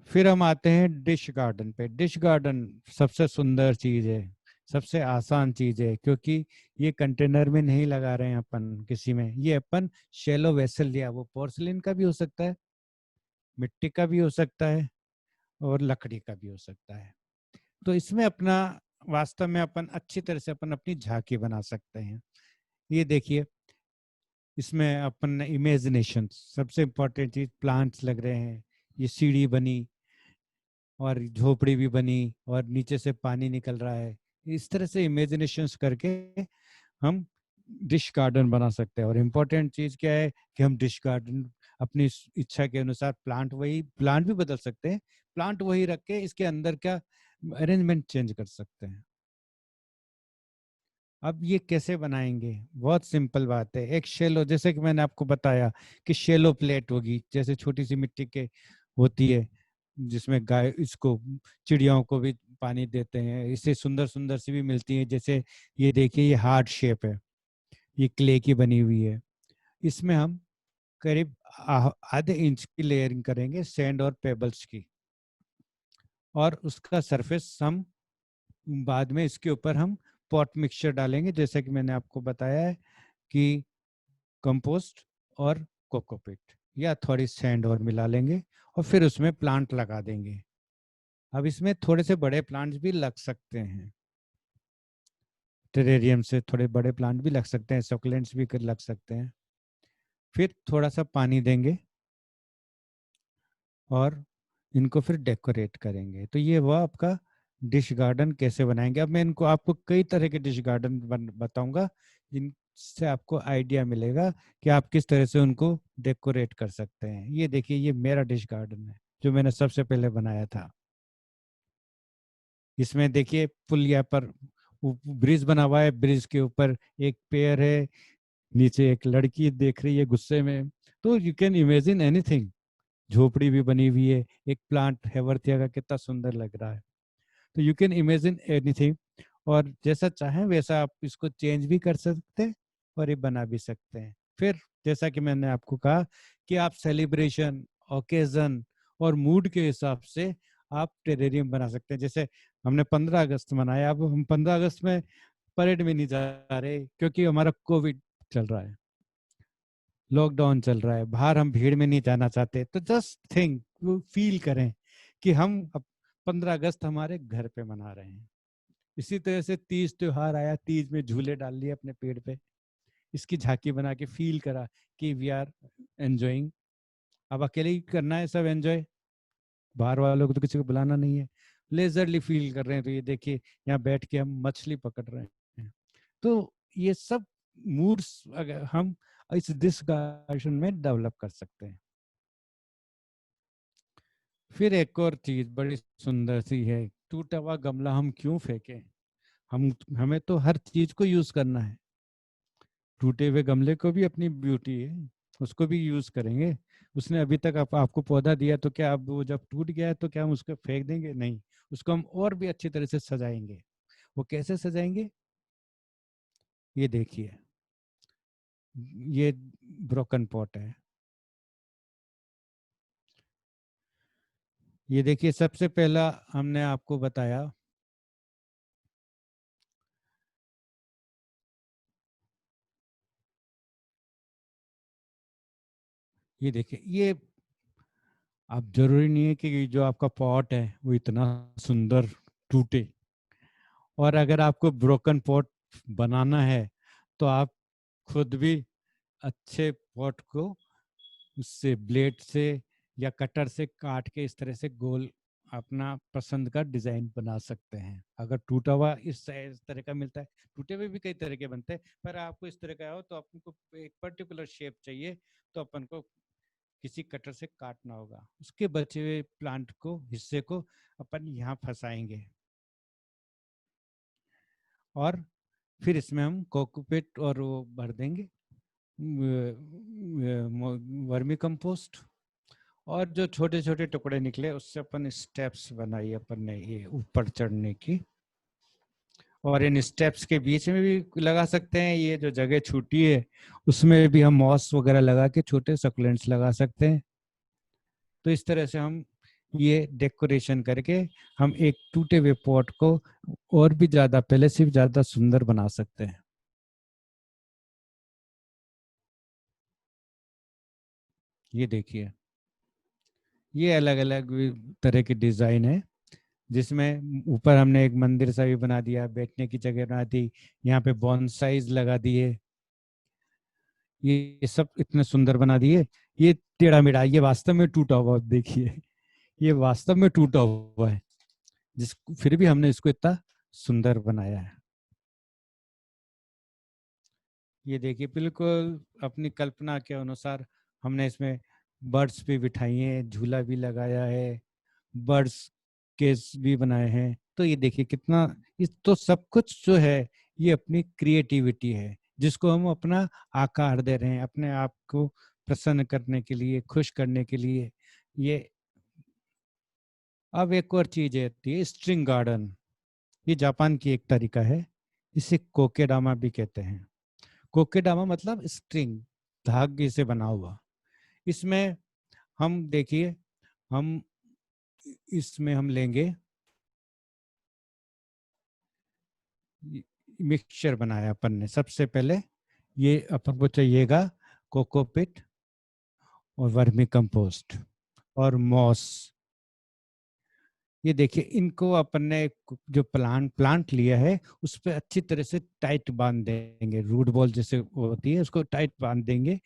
फिर हम आते हैं डिश गार्डन पे। डिश गार्डन सबसे सुंदर चीज है, सबसे आसान चीज है, क्योंकि ये कंटेनर में नहीं लगा रहे हैं अपन किसी में, ये अपन शेलो वेसल लिया, वो पोर्सिलिन का भी हो सकता है, मिट्टी का भी हो सकता है, और लकड़ी का भी हो सकता है। तो इसमें अपना, वास्तव में अपन अच्छी तरह से अपन अपनी झांकी बना सकते हैं। ये देखिए, इसमें अपन ने इमेजिनेशन, सबसे इम्पोर्टेंट चीज, प्लांट्स लग रहे हैं, ये सीढ़ी बनी, और झोपड़ी भी बनी, और नीचे से पानी निकल रहा है। इस तरह से इमेजिनेशंस करके हम डिश गार्डन बना सकते हैं। और इम्पोर्टेंट चीज क्या है कि हम डिश गार्डन अपनी इच्छा के अनुसार प्लांट भी बदल सकते हैं, प्लांट वही रख के इसके अंदर का अरेंजमेंट चेंज कर सकते हैं। अब ये कैसे बनाएंगे? बहुत सिंपल बात है। एक शेलो, जैसे कि मैंने आपको बताया कि शेलो प्लेट होगी, जैसे छोटी सी मिट्टी के होती है, जिसमें गाय, इसको चिड़ियाओं को भी पानी देते हैं। इससे सुंदर सुंदर सी भी मिलती है, जैसे ये देखिए, ये हार्ट शेप है, ये क्ले की बनी हुई है। इसमें हम करीब आधे इंच की लेयरिंग करेंगे सैंड और पेबल्स की, और उसका सरफेस हम बाद में इसके ऊपर हम पॉट मिक्सचर डालेंगे, जैसे कि मैंने आपको बताया है कि कंपोस्ट और कोकोपीट, या थोड़ी सैंड और मिला लेंगे, और फिर उसमें प्लांट लगा देंगे। अब इसमें थोड़े से बड़े प्लांट्स भी लग सकते हैं, टेरेरियम से थोड़े बड़े प्लांट भी लग सकते हैं, सकुलेंट्स भी लग सकते हैं। फिर थोड़ा सा पानी देंगे, और इनको फिर डेकोरेट करेंगे। तो ये हुआ आपका डिश गार्डन कैसे बनाएंगे। अब मैं इनको आपको कई तरह के डिश गार्डन बताऊंगा, जिनसे आपको आइडिया मिलेगा कि आप किस तरह से उनको डेकोरेट कर सकते हैं। ये देखिए, ये मेरा डिश गार्डन है जो मैंने सबसे पहले बनाया था। इसमें देखिए, पुलिया पर ब्रिज बना हुआ है, ब्रिज के ऊपर एक पेड़ है, नीचे एक लड़की देख रही है गुस्से में। तो यू कैन इमेजिन एनीथिंग। झोपड़ी भी बनी हुई है, एक प्लांट हेवरथिया का कितना सुंदर लग रहा है। तो यू कैन इमेजिन एनीथिंग, और जैसा चाहें वैसा आप इसको चेंज भी कर सकते हैं, और ये बना भी सकते हैं। फिर जैसा कि मैंने आपको कहा कि आप सेलिब्रेशन, ओकेजन और मूड के हिसाब से आप टेरेरियम बना सकते हैं। जैसे हमने 15 अगस्त मनाया, अब हम 15 अगस्त में परेड में नहीं जा रहे, क्योंकि हमारा कोविड चल रहा है, लॉकडाउन चल रहा है, बाहर हम भीड़ में नहीं जाना चाहते। तो जस्ट थिंक, फील करें कि हम अब 15 अगस्त हमारे घर पे मना रहे हैं। इसी तरह से तीज त्योहार आया, तीज में झूले डाल लिए अपने पेड़ पे, इसकी झांकी बना के फील करा कि वी आर एंजॉइंग। अब अकेले ही करना है सब एंजॉय, बाहर वालों को तो किसी को बुलाना नहीं है, लेजरली फील कर रहे हैं। तो ये देखिए, यहाँ बैठ के हम मछली पकड़ रहे हैं। तो ये सब मूड्स अगर हम इस डिस्कशन में डेवलप कर सकते हैं। फिर एक और चीज बड़ी सुंदर सी है, टूटा हुआ गमला हम क्यों फेंकें? हम, हमें तो हर चीज को यूज करना है। टूटे हुए गमले को भी अपनी ब्यूटी है, उसको भी यूज करेंगे। उसने अभी तक आपको पौधा दिया, तो क्या अब वो जब टूट गया है तो क्या हम उसको फेंक देंगे? नहीं, उसको हम और भी अच्छी तरह से सजाएंगे। वो कैसे सजाएंगे? ये देखिए, ये ब्रोकन पॉट है। ये देखिए, सबसे पहला हमने आपको बताया, ये देखिए, ये, अब जरूरी नहीं है कि जो आपका पॉट है वो इतना सुंदर टूटे। और अगर आपको ब्रोकन पॉट बनाना है, तो आप खुद भी अच्छे पॉट को उससे ब्लेड से या कटर से काट के इस तरह से गोल अपना पसंद का डिजाइन बना सकते हैं। अगर टूटा हुआ इस तरह का मिलता है, टूटे हुए भी कई तरह के बनते हैं, पर आपको इस तरह का हो तो आपको एक पर्टिकुलर शेप चाहिए, तो अपन को किसी कटर से काटना होगा। उसके बचे हुए प्लांट को, हिस्से को अपन यहाँ फंसाएंगे, और फिर इसमें हम कोकोपीट और वो भर देंगे वर्मी कंपोस्ट, और जो छोटे छोटे टुकड़े निकले उससे अपन स्टेप्स बनाई अपन ने ये ऊपर चढ़ने की। और इन स्टेप्स के बीच में भी लगा सकते हैं, ये जो जगह छूटी है उसमें भी हम मॉस वगैरह लगा के छोटे सकुलेंट्स लगा सकते हैं। तो इस तरह से हम ये डेकोरेशन करके हम एक टूटे हुए पॉट को और भी ज्यादा, पहले से भी ज्यादा सुंदर बना सकते हैं। ये देखिए, ये अलग अलग तरह की डिजाइन है, जिसमें ऊपर हमने एक मंदिर सा भी बना दिया, बैठने की जगह बना दी, यहाँ पे बॉन्साइज लगा दिए, ये सब इतने सुंदर बना दिए। ये टेढ़ा मेढ़ा, ये वास्तव में टूटा हुआ, देखिए ये वास्तव में टूटा हुआ है, जिस फिर भी हमने इसको इतना सुंदर बनाया है। ये देखिए बिल्कुल अपनी कल्पना के अनुसार हमने इसमें बर्ड्स भी बिठाई हैं, झूला भी लगाया है, बर्ड्स केस भी बनाए हैं। तो ये देखिए कितना, इस तो सब कुछ जो है ये अपनी क्रिएटिविटी है, जिसको हम अपना आकार दे रहे हैं, अपने आप को प्रसन्न करने के लिए, खुश करने के लिए। ये अब एक और चीज आती है, स्ट्रिंग गार्डन। ये जापान की एक तरीका है, इसे कोकेडामा भी कहते हैं। कोकेडामा मतलब स्ट्रिंग, धागे से बना हुआ। इसमें हम देखिए, हम इसमें हम लेंगे, मिक्सचर बनाया अपन ने। सबसे पहले ये अपन को चाहिएगा कोकोपिट और वर्मी कंपोस्ट और मॉस। ये देखिए, इनको अपन ने जो प्लांट लिया है उस पर अच्छी तरह से टाइट बांध देंगे, रूट बॉल जैसे होती है उसको टाइट बांध देंगे।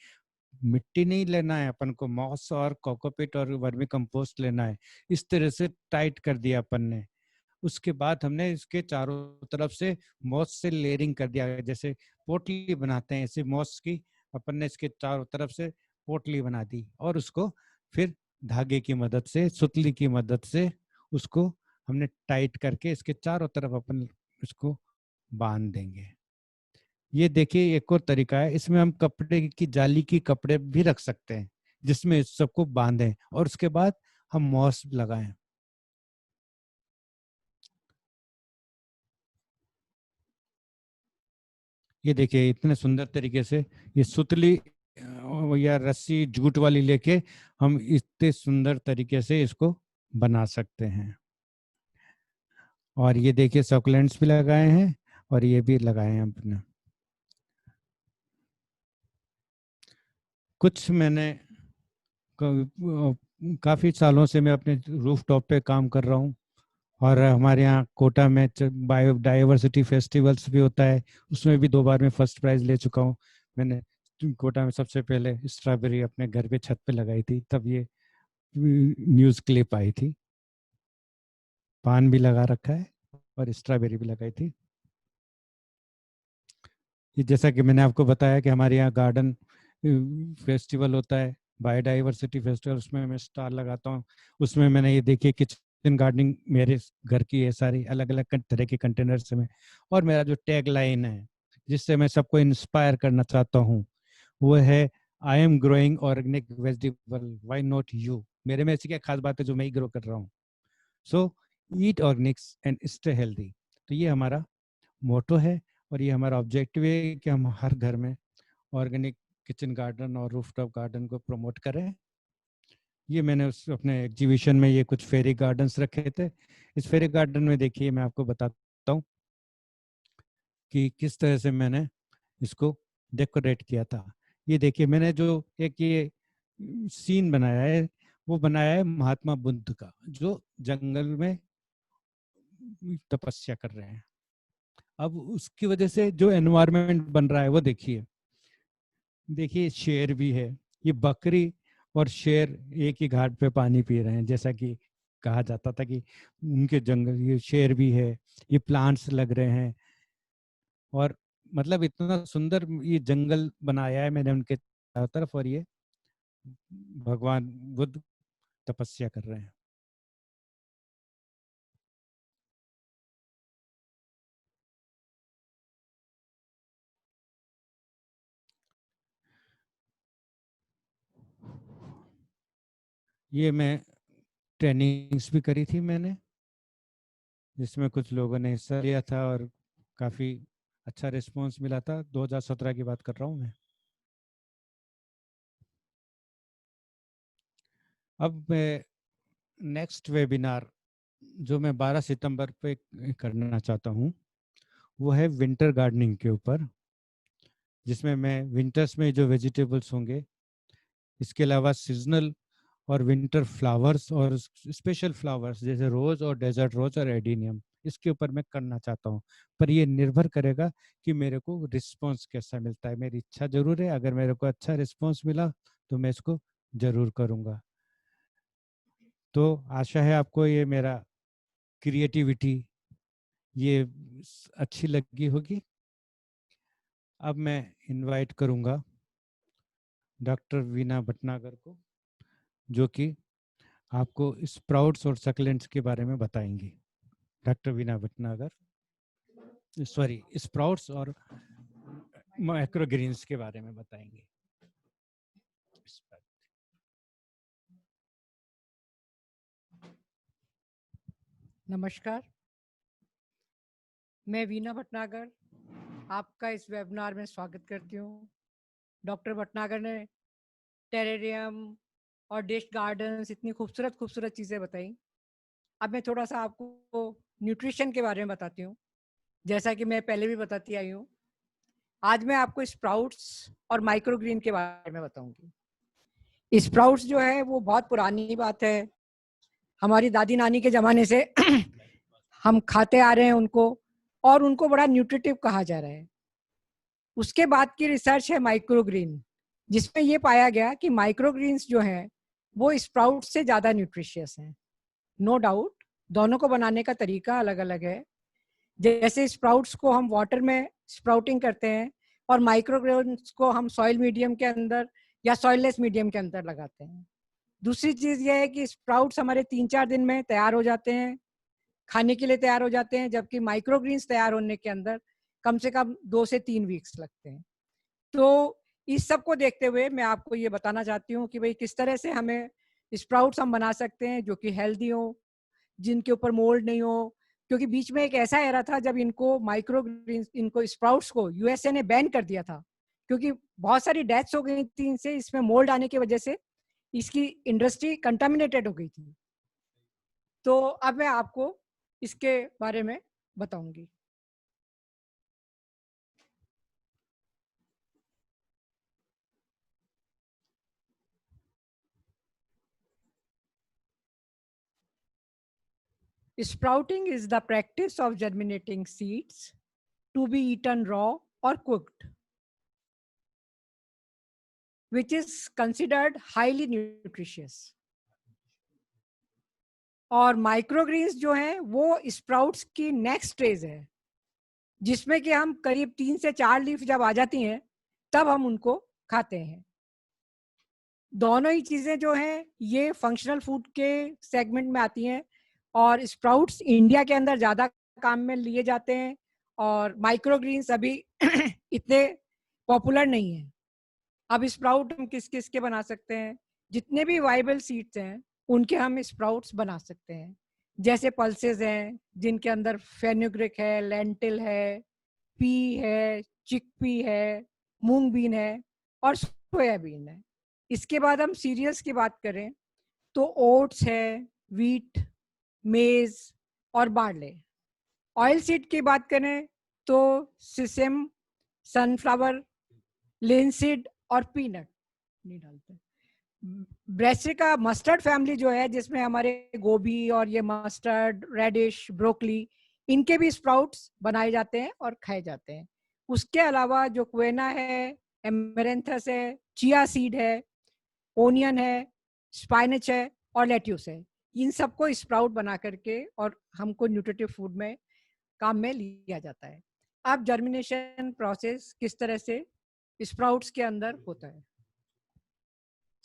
मिट्टी नहीं लेना है अपन को, मॉस और कोकोपिट और वर्मी कंपोस्ट लेना है। इस तरह से टाइट कर दिया अपन ने। उसके बाद हमने इसके चारों तरफ से मॉस से लेयरिंग कर दिया, जैसे पोटली बनाते हैं ऐसे मॉस की अपन ने इसके चारों तरफ से पोटली बना दी, और उसको फिर धागे की मदद से, सुतली की मदद से उसको हमने टाइट करके इसके चारों तरफ अपन इसको बांध देंगे। ये देखिए एक और तरीका है, इसमें हम कपड़े की जाली की कपड़े भी रख सकते हैं, जिसमें इस सबको बांधें और उसके बाद हम मॉस लगाएं। ये देखिए इतने सुंदर तरीके से ये सुतली या रस्सी जूट वाली लेके हम इतने सुंदर तरीके से इसको बना सकते हैं। और ये देखिए सकुलेंट्स भी लगाए हैं और ये भी लगाए हैं अपने। कुछ मैंने काफी सालों से मैं अपने रूफ टॉप पे काम कर रहा हूँ, और हमारे यहाँ कोटा में बायो डाइवर्सिटी फेस्टिवल्स भी होता है, उसमें भी 2 बार मैं फर्स्ट प्राइज ले चुका हूँ। मैंने कोटा में सबसे पहले स्ट्रॉबेरी अपने घर पे छत पे लगाई थी, तब ये न्यूज़ क्लिप आई थी। पान भी लगा रखा है और स्ट्रॉबेरी भी लगाई थी। ये जैसा कि मैंने आपको बताया कि हमारे यहाँ गार्डन फेस्टिवल होता है, बायोडाइवर्सिटी फेस्टिवल, उसमें मैं स्टार लगाता हूँ। उसमें मैंने ये देखिए किचन गार्डनिंग मेरे घर की है, सारी अलग अलग तरह के कंटेनर्स में। और मेरा जो टैग लाइन है जिससे मैं सबको इंस्पायर करना चाहता हूँ वो है, I am growing organic vegetable, why not you. मेरे में ऐसी क्या खास बात है जो मैं ही ग्रो कर रहा हूँ। सो ईट ऑर्गेनिक्स एंड स्टे हेल्दी। तो ये हमारा मोटो है, और ये हमारा ऑब्जेक्टिव है कि हम हर घर में ऑर्गेनिक किचन गार्डन और रूफटॉप गार्डन को प्रमोट करें। ये मैंने उस अपने एग्जीबिशन में ये कुछ फेरी गार्डन्स रखे थे। इस फेरी गार्डन में देखिए मैं आपको बताता हूँ कि किस तरह से मैंने इसको डेकोरेट किया था। ये देखिए मैंने जो एक ये सीन बनाया है, वो बनाया है महात्मा बुद्ध का, जो जंगल में तपस्या कर रहे हैं। अब उसकी वजह से जो एनवायरनमेंट बन रहा है वो देखिए, देखिए शेर भी है, ये बकरी और शेर एक ही घाट पे पानी पी रहे हैं, जैसा कि कहा जाता था कि उनके जंगल, ये शेर भी है, ये प्लांट्स लग रहे हैं। और मतलब इतना सुंदर ये जंगल बनाया है मैंने उनके चारों तरफ, और ये भगवान बुद्ध तपस्या कर रहे हैं। ये मैं ट्रेनिंग्स भी करी थी मैंने, जिसमें कुछ लोगों ने हिस्सा लिया था और काफ़ी अच्छा रिस्पांस मिला था। 2017 की बात कर रहा हूँ मैं। अब मैं नेक्स्ट वेबिनार जो मैं 12 सितंबर पे करना चाहता हूँ वो है विंटर गार्डनिंग के ऊपर, जिसमें मैं विंटर्स में जो वेजिटेबल्स होंगे, इसके अलावा सीजनल और विंटर फ्लावर्स और स्पेशल फ्लावर्स जैसे रोज और डेजर्ट रोज और एडीनियम, इसके ऊपर मैं करना चाहता हूँ। पर ये निर्भर करेगा कि मेरे को रिस्पांस कैसा मिलता है। मेरी इच्छा जरूर है, अगर मेरे को अच्छा रिस्पांस मिला तो मैं इसको जरूर करूँगा। तो आशा है आपको ये मेरा क्रिएटिविटी ये अच्छी लगी होगी। अब मैं इनवाइट करूँगा डॉक्टर वीना भटनागर को, जो कि आपको स्प्राउट्स और सक्लेंट्स के बारे में बताएंगी। Doctor Veena Bhatnagar, sorry, sprouts और माइक्रोग्रीन्स के बारे में बताएंगे। नमस्कार, मैं वीना भटनागर आपका इस वेबिनार में स्वागत करती हूँ। डॉक्टर भटनागर ने टेरेरियम और डिश गार्डन्स इतनी खूबसूरत खूबसूरत चीज़ें बताई। अब मैं थोड़ा सा आपको न्यूट्रिशन के बारे में बताती हूँ, जैसा कि मैं पहले भी बताती आई हूँ। आज मैं आपको स्प्राउट्स और माइक्रोग्रीन के बारे में बताऊंगी। स्प्राउट्स जो है वो बहुत पुरानी बात है, हमारी दादी नानी के ज़माने से हम खाते आ रहे हैं उनको, और उनको बड़ा न्यूट्रिटिव कहा जा रहा है। उसके बाद की रिसर्च है माइक्रोग्रीन, जिसमें ये पाया गया कि माइक्रोग्रीन्स जो हैं वो स्प्राउट से ज़्यादा न्यूट्रिशियस हैं। नो डाउट, दोनों को बनाने का तरीका अलग अलग है। जैसे स्प्राउट्स को हम वाटर में स्प्राउटिंग करते हैं और माइक्रोग्रीन्स को हम सॉइल मीडियम के अंदर या सॉइललेस मीडियम के अंदर लगाते हैं। दूसरी चीज़ ये है कि स्प्राउट्स हमारे 3-4 दिन में तैयार हो जाते हैं, खाने के लिए तैयार हो जाते हैं, जबकि माइक्रोग्रीन्स तैयार होने के अंदर कम से कम 2 से 3 वीक्स लगते हैं। तो इस सब को देखते हुए मैं आपको ये बताना चाहती हूँ कि भाई किस तरह से हमें स्प्राउट्स हम बना सकते हैं जो कि हेल्दी हो, जिनके ऊपर मोल्ड नहीं हो। क्योंकि बीच में एक ऐसा एरा था जब इनको माइक्रोग्रीन्स, इनको स्प्राउट्स को यूएसए ने बैन कर दिया था, क्योंकि बहुत सारी डेथ्स हो गई थी इनसे, इसमें मोल्ड आने की वजह से इसकी इंडस्ट्री कंटामिनेटेड हो गई थी। तो अब मैं आपको इसके बारे में बताऊंगी। Sprouting is the practice of germinating seeds to be eaten raw or cooked, which is considered highly nutritious. और माइक्रोग्रीन्स जो हैं वो स्प्राउट्स की नेक्स्ट स्टेज है, जिसमें कि हम करीब 3 से 4 लीफ जब आ जाती हैं तब हम उनको खाते हैं। दोनों ही चीजें जो हैं ये फंक्शनल फूड के सेगमेंट में आती हैं, और स्प्राउट्स इंडिया के अंदर ज्यादा काम में लिए जाते हैं और माइक्रोग्रीन्स अभी इतने पॉपुलर नहीं है। अब स्प्राउट हम किस किस के बना सकते हैं? जितने भी वाइबल सीड्स हैं उनके हम स्प्राउट्स बना सकते हैं। जैसे पल्सेस हैं जिनके अंदर फेनुग्रिक है, लेंटिल है, पी है, चिकपी है, मूंग बीन है और सोयाबीन है। इसके बाद हम सीरियल्स की बात करें तो ओट्स है, वीट, मेज और बार्ले। ऑयल सीड की बात करें तो सिसेम, सनफ्लावर, लिनसीड और पीनट नहीं डालते। ब्रेसिका मस्टर्ड फैमिली जो है, जिसमें हमारे गोभी और ये मस्टर्ड, रेडिश, ब्रोकली, इनके भी स्प्राउट्स बनाए जाते हैं और खाए जाते हैं। उसके अलावा जो क्वेना है, एमेरेंथस है, चिया सीड है, ओनियन है, स्पाइनच है और लेट्यूस है, इन सबको स्प्राउट बना करके और हमको न्यूट्रिटिव फूड में काम में लिया जाता है। अब जर्मिनेशन प्रोसेस किस तरह से स्प्राउट्स के अंदर होता है।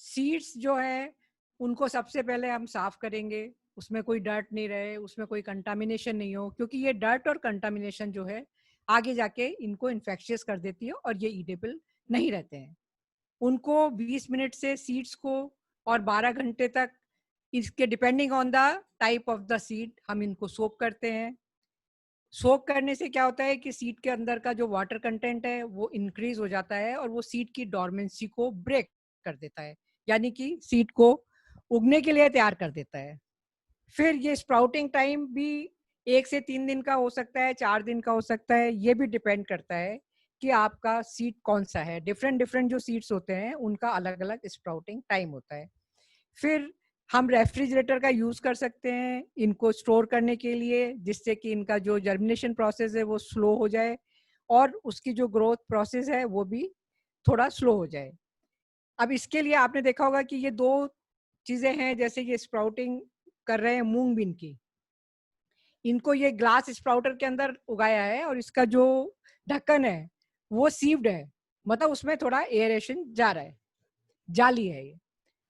सीड्स जो है उनको सबसे पहले हम साफ करेंगे, उसमें कोई डर्ट नहीं रहे, उसमें कोई कंटामिनेशन नहीं हो, क्योंकि ये डर्ट और कंटामिनेशन जो है आगे जाके इनको इन्फेक्शियस कर देती है और ये ईडेबल नहीं रहते हैं। उनको 20 मिनट से सीड्स को और 12 घंटे तक इसके depending on the type of the seed हम इनको सोक करते हैं। सोक करने से क्या होता है कि सीड के अंदर का जो वाटर कंटेंट है वो इंक्रीज हो जाता है और वो सीड की डॉर्मेंसी को ब्रेक कर देता है, यानी कि सीड को उगने के लिए तैयार कर देता है। फिर ये स्प्राउटिंग टाइम भी 1 से 3 दिन का हो सकता है, 4 दिन का हो सकता है। ये भी डिपेंड करता है कि आपका सीड कौन सा है। डिफरेंट डिफरेंट जो सीड्स होते हैं उनका अलग अलग स्प्राउटिंग टाइम होता है। फिर हम रेफ्रिजरेटर का यूज कर सकते हैं इनको स्टोर करने के लिए, जिससे कि इनका जो जर्मिनेशन प्रोसेस है वो स्लो हो जाए और उसकी जो ग्रोथ प्रोसेस है वो भी थोड़ा स्लो हो जाए। अब इसके लिए आपने देखा होगा कि ये 2 चीजें हैं, जैसे ये स्प्राउटिंग कर रहे हैं मूंग बीन की, इनको ये ग्लास स्प्राउटर के अंदर उगाया है और इसका जो ढक्कन है वो सीव्ड है, मतलब उसमें थोड़ा एयरेशन जा रहा है, जाली है ये।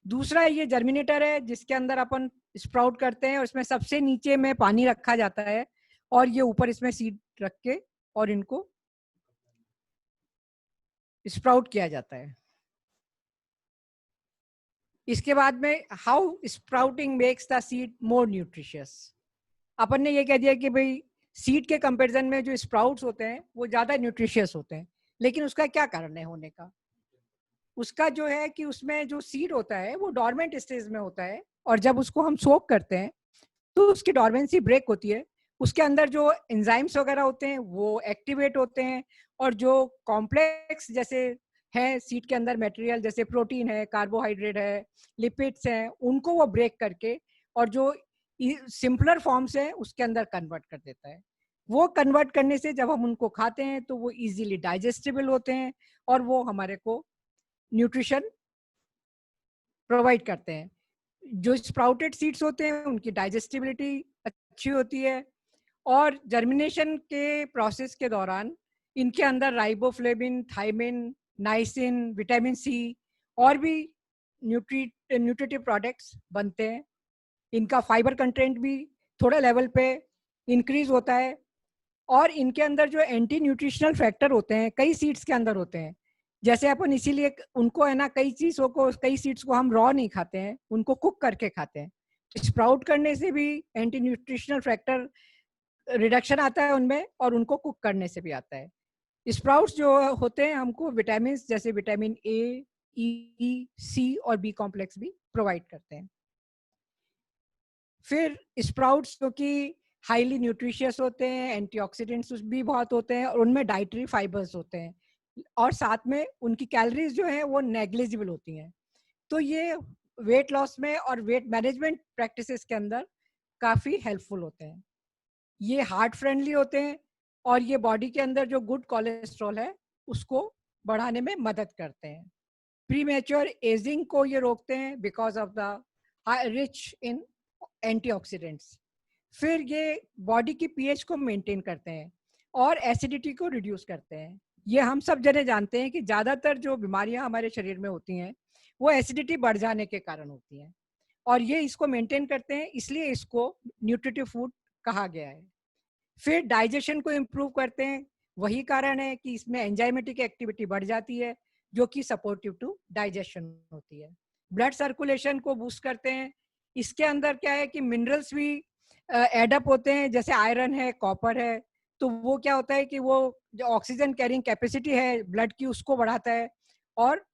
दूसरा ये जर्मिनेटर है जिसके अंदर अपन स्प्राउट करते हैं और इसमें सबसे नीचे में पानी रखा जाता है और ये ऊपर इसमें सीड रख के और इनको स्प्राउट किया जाता है। इसके बाद में how sprouting makes the seed more nutritious. अपन ने ये कह दिया कि भाई सीड के कंपैरिजन में जो स्प्राउट्स होते हैं वो ज्यादा न्यूट्रिशियस होते हैं, लेकिन उसका क्या कारण है होने का? उसका जो है कि उसमें जो सीड होता है वो डॉर्मेंट स्टेज में होता है और जब उसको हम सोक करते हैं तो उसकी डॉर्मेंसी ब्रेक होती है, उसके अंदर जो एंजाइम्स वगैरह होते हैं वो एक्टिवेट होते हैं और जो कॉम्प्लेक्स जैसे है सीड के अंदर मटेरियल, जैसे प्रोटीन है, कार्बोहाइड्रेट है, लिपिड्स हैं, उनको वो ब्रेक करके और जो सिंपलर फॉर्म्स है उसके अंदर कन्वर्ट कर देता है। वो कन्वर्ट करने से जब हम उनको खाते हैं तो वो इजीली डाइजेस्टेबल होते हैं और वो हमारे को न्यूट्रिशन प्रोवाइड करते हैं। जो स्प्राउटेड सीड्स होते हैं उनकी डाइजेस्टिबिलिटी अच्छी होती है और जर्मिनेशन के प्रोसेस के दौरान इनके अंदर riboflavin, thiamine, niacin, vitamin C और भी न्यूट्रिटिव प्रोडक्ट्स बनते हैं। इनका फाइबर कंटेंट भी थोड़े लेवल पे इंक्रीज होता है और इनके अंदर जो एंटी न्यूट्रिशनल फैक्टर होते हैं कई सीड्स के अंदर होते हैं। जैसे अपन इसीलिए उनको है ना, कई चीजों को, कई सीड्स को हम रॉ नहीं खाते हैं, उनको कुक करके खाते हैं। स्प्राउट करने से भी एंटी न्यूट्रिशनल फैक्टर रिडक्शन आता है उनमें और उनको कुक करने से भी आता है। स्प्राउट्स जो होते हैं हमको विटामिन जैसे विटामिन ए, ई, सी और बी कॉम्प्लेक्स भी प्रोवाइड करते हैं। फिर स्प्राउट्स जो कि हाईली न्यूट्रिशियस होते हैं, एंटीऑक्सीडेंट्स भी बहुत होते हैं और उनमें डाइटरी फाइबर्स होते हैं और साथ में उनकी कैलोरीज जो है वो नेग्लिजिबल होती हैं। तो ये वेट लॉस में और वेट मैनेजमेंट प्रैक्टिसेस के अंदर काफ़ी हेल्पफुल होते हैं। ये हार्ट फ्रेंडली होते हैं और ये बॉडी के अंदर जो गुड कोलेस्ट्रॉल है उसको बढ़ाने में मदद करते हैं। प्रीमेच्योर एजिंग को ये रोकते हैं because of the rich in antioxidants. फिर ये बॉडी की पीएच को मेंटेन करते हैं और एसिडिटी को रिड्यूस करते हैं। ये हम सब जने जानते हैं कि ज़्यादातर जो बीमारियां हमारे शरीर में होती हैं वो एसिडिटी बढ़ जाने के कारण होती हैं और ये इसको मेंटेन करते हैं, इसलिए इसको न्यूट्रिटिव फूड कहा गया है। फिर डाइजेशन को इम्प्रूव करते हैं, वही कारण है कि इसमें एंजाइमेटिक एक्टिविटी बढ़ जाती है जो कि सपोर्टिव टू डाइजेशन होती है। ब्लड सर्कुलेशन को बूस्ट करते हैं। इसके अंदर क्या है कि मिनरल्स भी एडअप होते हैं, जैसे आयरन है, कॉपर है, तो वो क्या होता है कि वो जो ऑक्सीजन कैरिंग कैपेसिटी है ब्लड की उसको बढ़ाता है और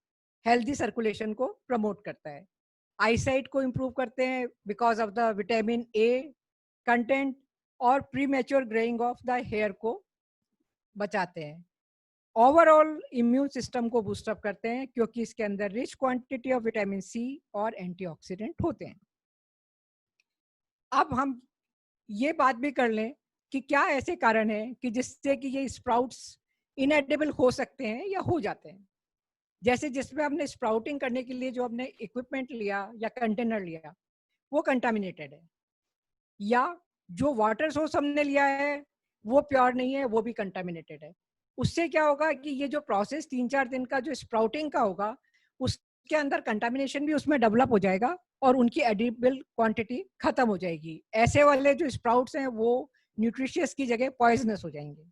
हेल्दी सर्कुलेशन को प्रमोट करता है। आईसाइट को इम्प्रूव करते हैं because of the vitamin A content और premature greying of the hair को बचाते हैं। ओवरऑल इम्यून सिस्टम को बूस्टअप करते हैं क्योंकि इसके अंदर rich quantity of vitamin C और एंटीऑक्सीडेंट होते हैं। अब हम ये बात भी कर लें कि क्या ऐसे कारण हैं कि जिससे कि ये स्प्राउट्स इनएडिबल हो सकते हैं या हो जाते हैं। जैसे जिसमें हमने स्प्राउटिंग करने के लिए जो हमने इक्विपमेंट लिया या कंटेनर लिया वो कंटामिनेटेड है, या जो वाटर सोर्स हमने लिया है वो प्योर नहीं है, वो भी कंटामिनेटेड है। उससे क्या होगा कि ये जो प्रोसेस 3-4 दिन का जो स्प्राउटिंग का होगा उसके अंदर कंटामिनेशन भी उसमें डेवलप हो जाएगा और उनकी एडिबल क्वांटिटी खत्म हो जाएगी। ऐसे वाले जो स्प्राउट्स हैं वो न्यूट्रिशियस की जगह पॉइजनस हो जाएंगे।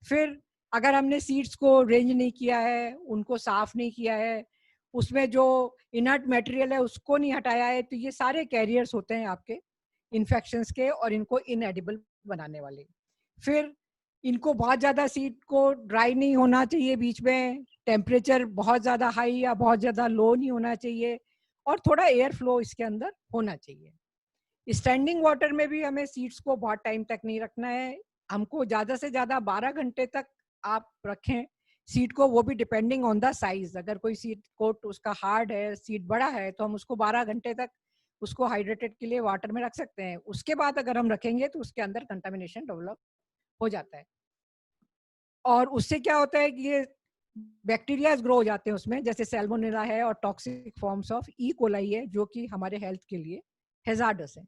फिर अगर हमने सीड्स को रेंज नहीं किया है, उनको साफ नहीं किया है उसमें जो इनर्ट मटेरियल है उसको नहीं हटाया है, तो ये सारे कैरियर्स होते हैं आपके इन्फेक्शंस के और इनको इनएडिबल बनाने वाले। फिर इनको बहुत ज़्यादा सीड को ड्राई नहीं होना चाहिए, बीच में टेम्परेचर बहुत ज़्यादा हाई या बहुत ज़्यादा लो नहीं होना चाहिए, और थोड़ा एयर फ्लो इसके अंदर होना चाहिए। स्टैंडिंग वाटर में भी हमें सीड्स को बहुत टाइम तक नहीं रखना है, हमको ज़्यादा से ज़्यादा 12 घंटे तक आप रखें सीड को, वो भी डिपेंडिंग ऑन द साइज। अगर कोई सीड कोट उसका हार्ड है, सीड बड़ा है, तो हम उसको 12 घंटे तक उसको हाइड्रेटेड के लिए वाटर में रख सकते हैं। उसके बाद अगर हम रखेंगे तो उसके अंदर कंटामिनेशन डेवलप हो जाता है, और उससे क्या होता है कि ये बैक्टीरियाज ग्रो हो जाते हैं उसमें, जैसे सैल्मोनेला है और toxic forms of E coli है, जो कि हमारे हेल्थ के लिए हैजार्डस है।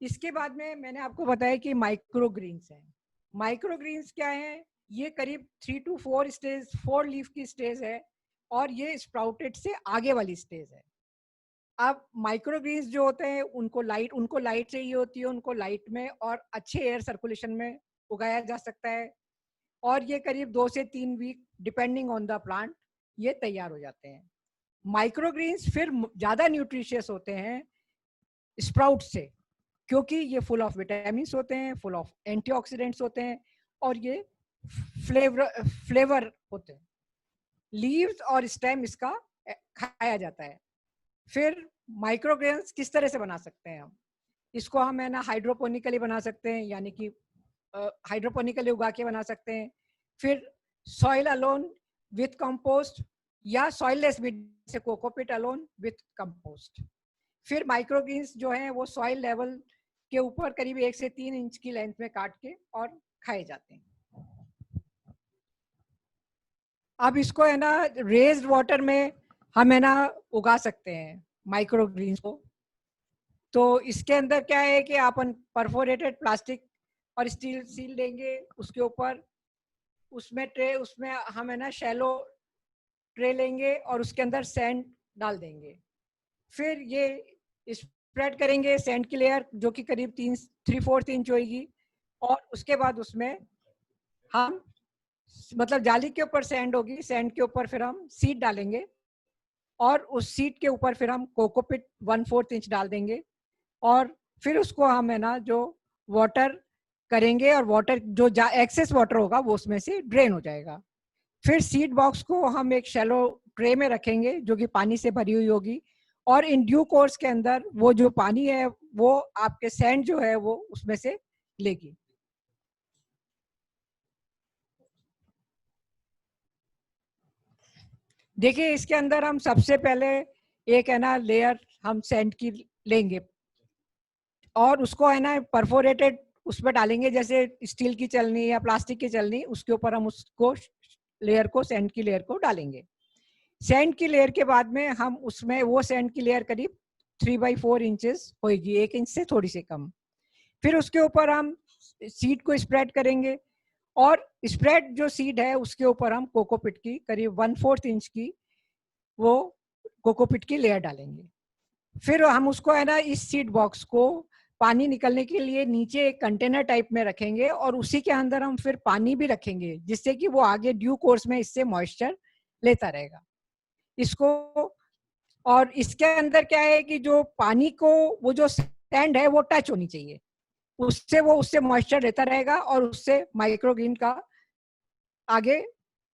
इसके बाद में मैंने आपको बताया कि माइक्रोग्रीन्स हैं। माइक्रोग्रीन्स क्या है? ये करीब 3 to 4 स्टेज, 4 लीफ की स्टेज है, और ये स्प्राउटेड से आगे वाली स्टेज है। अब माइक्रोग्रीन्स जो होते हैं उनको लाइट चाहिए होती है, उनको लाइट में और अच्छे एयर सर्कुलेशन में उगाया जा सकता है, और ये करीब 2 से 3 week depending on the plant ये तैयार हो जाते हैं। माइक्रोग्रीन्स फिर ज्यादा न्यूट्रिशियस होते हैं स्प्राउट से, क्योंकि ये फुल ऑफ विटामिन होते हैं, फुल ऑफ एंटीऑक्सीडेंट्स होते हैं, और ये फ्लेवर होते हैं। लीव्स और स्टेम इसका खाया जाता है। फिर माइक्रोग्रेन्स किस तरह से बना सकते हैं हम? इसको हम है ना हाइड्रोपोनिकली बना सकते हैं, यानी कि हाइड्रोपोनिकली उगा के बना सकते हैं। फिर सॉइल अलोन विथ कंपोस्ट, या सॉइललेस मीडियम से कोकोपीट अलोन विथ कंपोस्ट। फिर माइक्रोग्रीन्स जो हैं वो सॉइल लेवल के ऊपर करीब 1 से 3 इंच की लेंथ में काट के और खाए जाते हैं। अब इसको है ना रेज्ड वाटर में हम है ना उगा सकते हैं माइक्रोग्रीन्स को। तो इसके अंदर क्या है कि अपन परफोरेटेड प्लास्टिक और स्टील सील देंगे उसके ऊपर, उसमें हम है ना शैलो ट्रे लेंगे और उसके अंदर सैंड डाल देंगे। फिर ये स्प्रेड करेंगे सैंड की लेयर, जो कि करीब 3/4 इंच होगी, और उसके बाद उसमें हम मतलब जाली के ऊपर सैंड होगी, सैंड के ऊपर फिर हम सीड डालेंगे, और उस सीड के ऊपर फिर हम कोकोपिट 1/4 इंच डाल देंगे, और फिर उसको हम है ना जो वाटर करेंगे, और वाटर जो एक्सेस वाटर होगा वो उसमें से ड्रेन हो जाएगा। फिर सीड बॉक्स को हम एक शैलो ट्रे में रखेंगे जो कि पानी से भरी हुई होगी, और इन ड्यू कोर्स के अंदर वो जो पानी है वो आपके सैंड जो है वो उसमें से लेगी। देखिए इसके अंदर हम सबसे पहले एक है ना लेयर हम सैंड की लेंगे, और उसको है ना परफोरेटेड उसमें डालेंगे, जैसे स्टील की चलनी या प्लास्टिक की चलनी, उसके ऊपर हम उसको लेयर को सैंड की लेयर को डालेंगे। सैंड की लेयर के बाद में हम उसमें वो सैंड की लेयर करीब 3/4 इंचेस होगी, 1 इंच से थोड़ी सी कम। फिर उसके ऊपर हम सीड को स्प्रेड करेंगे, और स्प्रेड जो सीड है उसके ऊपर हम कोकोपिट की करीब 1/4 इंच की वो कोकोपिट की लेयर डालेंगे। फिर हम उसको है ना इस सीड बॉक्स को पानी निकलने के लिए नीचे एक कंटेनर टाइप में रखेंगे, और उसी के अंदर हम फिर पानी भी रखेंगे, जिससे कि वो आगे ड्यू कोर्स में इससे मॉइस्चर लेता रहेगा इसको। और इसके अंदर क्या है कि जो पानी को वो जो सैंड है वो टच होनी चाहिए, उससे मॉइस्चर लेता रहेगा, और उससे माइक्रोग्रीन का आगे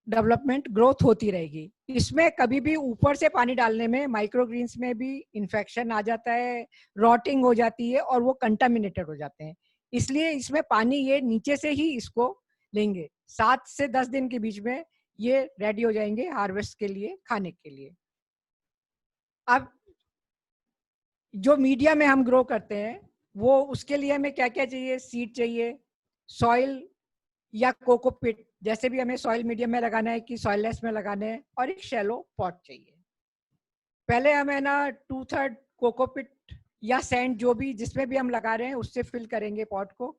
डेवलपमेंट ग्रोथ होती रहेगी। इसमें कभी भी ऊपर से पानी डालने में माइक्रोग्रीन्स में भी इन्फेक्शन आ जाता है, रॉटिंग हो जाती है, और वो कंटामिनेटेड हो जाते हैं। इसलिए इसमें पानी ये नीचे से ही इसको लेंगे। 7 से 10 दिन के बीच में ये रेडी हो जाएंगे हार्वेस्ट के लिए, खाने के लिए। अब जो मीडिया में हम ग्रो करते हैं वो उसके लिए हमें क्या क्या चाहिए? सीड चाहिए, सॉइल या कोकोपिट, जैसे भी हमें सॉइल मीडियम में लगाना है कि सॉइललेस में लगाना है, और एक शैलो पॉट चाहिए। पहले हमें ना 2/3 कोकोपिट या सैंड जो भी जिसमें भी हम लगा रहे हैं उससे फिल करेंगे पॉट को,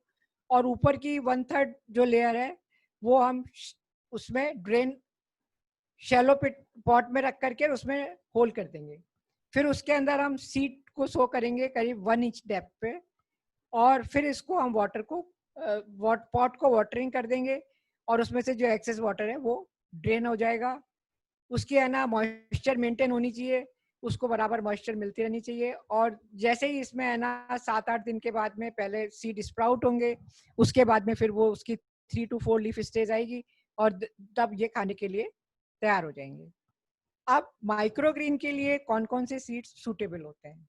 और ऊपर की 1/3 जो लेयर है वो हम उसमें ड्रेन शैलो पिट पॉट में रख करके उसमें होल कर देंगे। फिर उसके अंदर हम सीड को सो करेंगे करीब 1 इंच डेप्थ पे, और फिर इसको हम वाटर को पॉट को वाटरिंग कर देंगे, और उसमें से जो एक्सेस वाटर है वो ड्रेन हो जाएगा। उसकी है ना मॉइस्चर मेंटेन होनी चाहिए, उसको बराबर मॉइस्चर मिलती रहनी चाहिए। और जैसे ही इसमें है ना 7-8 दिन के बाद में पहले सीड स्प्राउट होंगे, उसके बाद में फिर वो उसकी 3 to 4 लीफ स्टेज आएगी और तब ये खाने के लिए तैयार हो जाएंगे। अब माइक्रोग्रीन के लिए कौन-कौन से सीड्स सूटेबल होते हैं?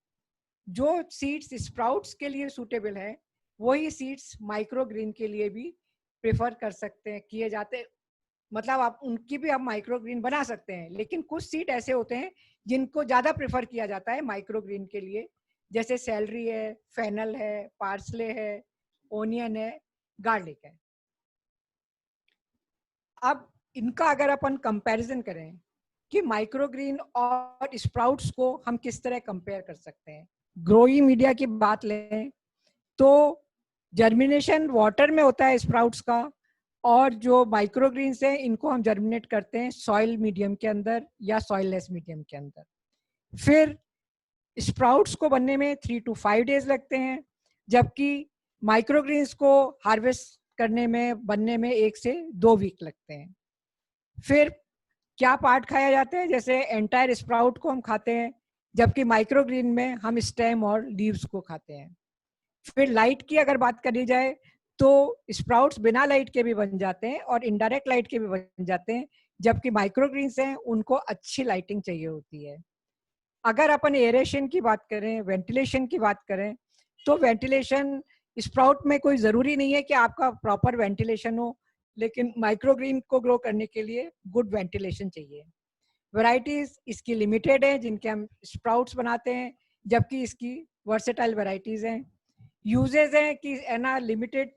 जो सीड्स स्प्राउट्स के लिए सूटेबल है, वही सीड्स माइक्रोग्रीन के लिए भी प्रेफर कर सकते हैं, किए जाते, मतलब आप उनकी भी आप माइक्रोग्रीन बना सकते हैं। लेकिन कुछ सीड ऐसे होते हैं जिनको ज्यादा प्रेफर किया जाता है माइक्रोग्रीन के लिए, जैसे सेलरी है, फेनल है, पार्सले है, ओनियन है, गार्लिक है। अब इनका अगर अपन कंपैरिजन करें कि माइक्रोग्रीन और स्प्राउट्स को हम किस तरह कंपेयर कर सकते हैं, ग्रोइंग मीडिया की बात लें तो जर्मिनेशन वाटर में होता है स्प्राउट्स का, और जो माइक्रोग्रीन्स हैं इनको हम जर्मिनेट करते हैं सॉइल मीडियम के अंदर या सॉइललेस मीडियम के अंदर। फिर स्प्राउट्स को बनने में 3 to 5 डेज लगते हैं, जबकि माइक्रोग्रीन्स को हार्वेस्ट करने में बनने में 1 से 2 वीक लगते हैं। फिर क्या पार्ट खाया जाता है, जैसे एंटायर स्प्राउट को हम खाते हैं, जबकि माइक्रोग्रीन में हम स्टेम और लीव्स को खाते हैं। फिर लाइट की अगर बात करी जाए तो स्प्राउट्स बिना लाइट के भी बन जाते हैं और इनडायरेक्ट लाइट के भी बन जाते हैं, जबकि माइक्रोग्रीन्स हैं उनको अच्छी लाइटिंग चाहिए होती है। अगर अपन एरेशन की बात करें, वेंटिलेशन की बात करें, तो वेंटिलेशन स्प्राउट में कोई ज़रूरी नहीं है कि आपका प्रॉपर वेंटिलेशन हो, लेकिन माइक्रोग्रीन को ग्रो करने के लिए गुड वेंटिलेशन चाहिए। वैरायटीज इसकी लिमिटेड है जिनके हम स्प्राउट्स बनाते हैं, जबकि इसकी वर्सेटाइल वैरायटीज हैं। यूजेज है कि है ना लिमिटेड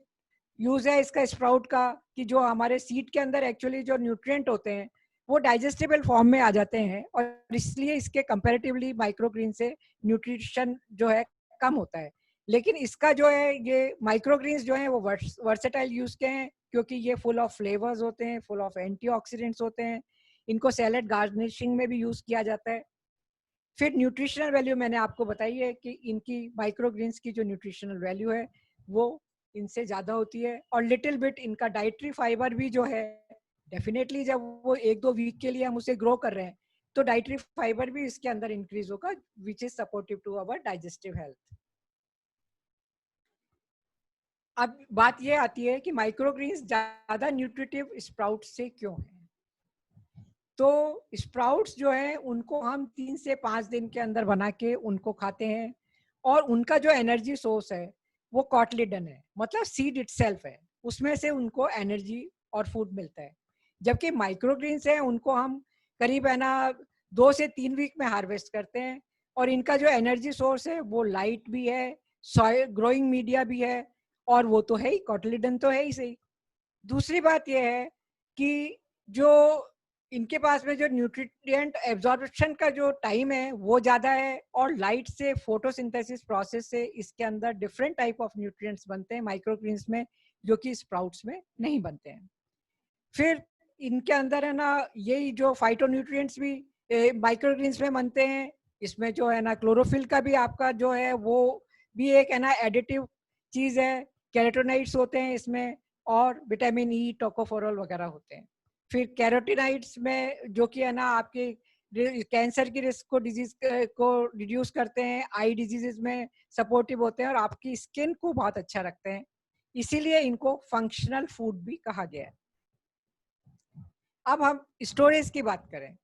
यूज है इसका स्प्राउट का, कि जो हमारे सीड के अंदर एक्चुअली जो न्यूट्रिएंट होते हैं वो डाइजेस्टेबल फॉर्म में आ जाते हैं, और इसलिए इसके कंपैरेटिवली माइक्रोग्रीन से न्यूट्रिशन जो है कम होता है। लेकिन इसका जो है ये माइक्रोग्रीन्स जो है वो वर्सेटाइल यूज के हैं, क्योंकि ये फुल ऑफ फ्लेवर्स होते हैं, फुल ऑफ एंटीऑक्सीडेंट्स होते हैं। इनको सैलेड गार्निशिंग में भी यूज किया जाता है। फिर न्यूट्रिशनल वैल्यू मैंने आपको बताई है कि इनकी माइक्रोग्रीन्स की जो न्यूट्रिशनल वैल्यू है वो इनसे ज्यादा होती है। और लिटिल बिट इनका डाइटरी फाइबर भी जो है, डेफिनेटली जब वो 1-2 वीक के लिए हम उसे ग्रो कर रहे हैं तो डाइटरी फाइबर भी इसके अंदर इंक्रीज होगा, which is supportive to our digestive health. अब बात ये आती है कि माइक्रोग्रीन्स ज्यादा न्यूट्रिटिव स्प्राउट से क्यों है। तो स्प्राउट्स जो है उनको हम 3 से 5 दिन के अंदर बना के उनको खाते हैं, और उनका जो एनर्जी सोर्स है वो कॉटलिडन है, मतलब सीड इटसेल्फ है, उसमें से उनको एनर्जी और फूड मिलता है। जबकि माइक्रोग्रीन्स है उनको हम करीब है ना 2 से 3 वीक में हार्वेस्ट करते हैं, और इनका जो एनर्जी सोर्स है वो लाइट भी है, सॉइल ग्रोइंग मीडिया भी है, और वो तो है ही, कॉटलिडन तो है ही सही। दूसरी बात यह है कि जो इनके पास में जो न्यूट्रिएंट एब्जॉर्प्शन का जो टाइम है वो ज्यादा है, और लाइट से फोटोसिंथेसिस प्रोसेस से इसके अंदर डिफरेंट टाइप ऑफ न्यूट्रिएंट्स बनते हैं माइक्रोग्रीन्स में, जो कि स्प्राउट्स में नहीं बनते हैं। फिर इनके अंदर है ना यही जो फाइटोन्यूट्रिएंट्स भी माइक्रोग्रीन्स में बनते हैं। इसमें जो है ना क्लोरोफिल का भी आपका जो है वो भी एक है ना एडिटिव चीज है, कैरोटीनॉइड्स होते हैं इसमें, और विटामिन ई, टोकोफेरोल वगैरह होते हैं। फिर कैरोटीनॉइड्स में जो कि है ना आपके कैंसर की रिस्क को डिजीज को रिड्यूस करते हैं, आई डिजीजेस में सपोर्टिव होते हैं, और आपकी स्किन को बहुत अच्छा रखते हैं, इसीलिए इनको फंक्शनल फूड भी कहा गया है। अब हम स्टोरेज की बात करें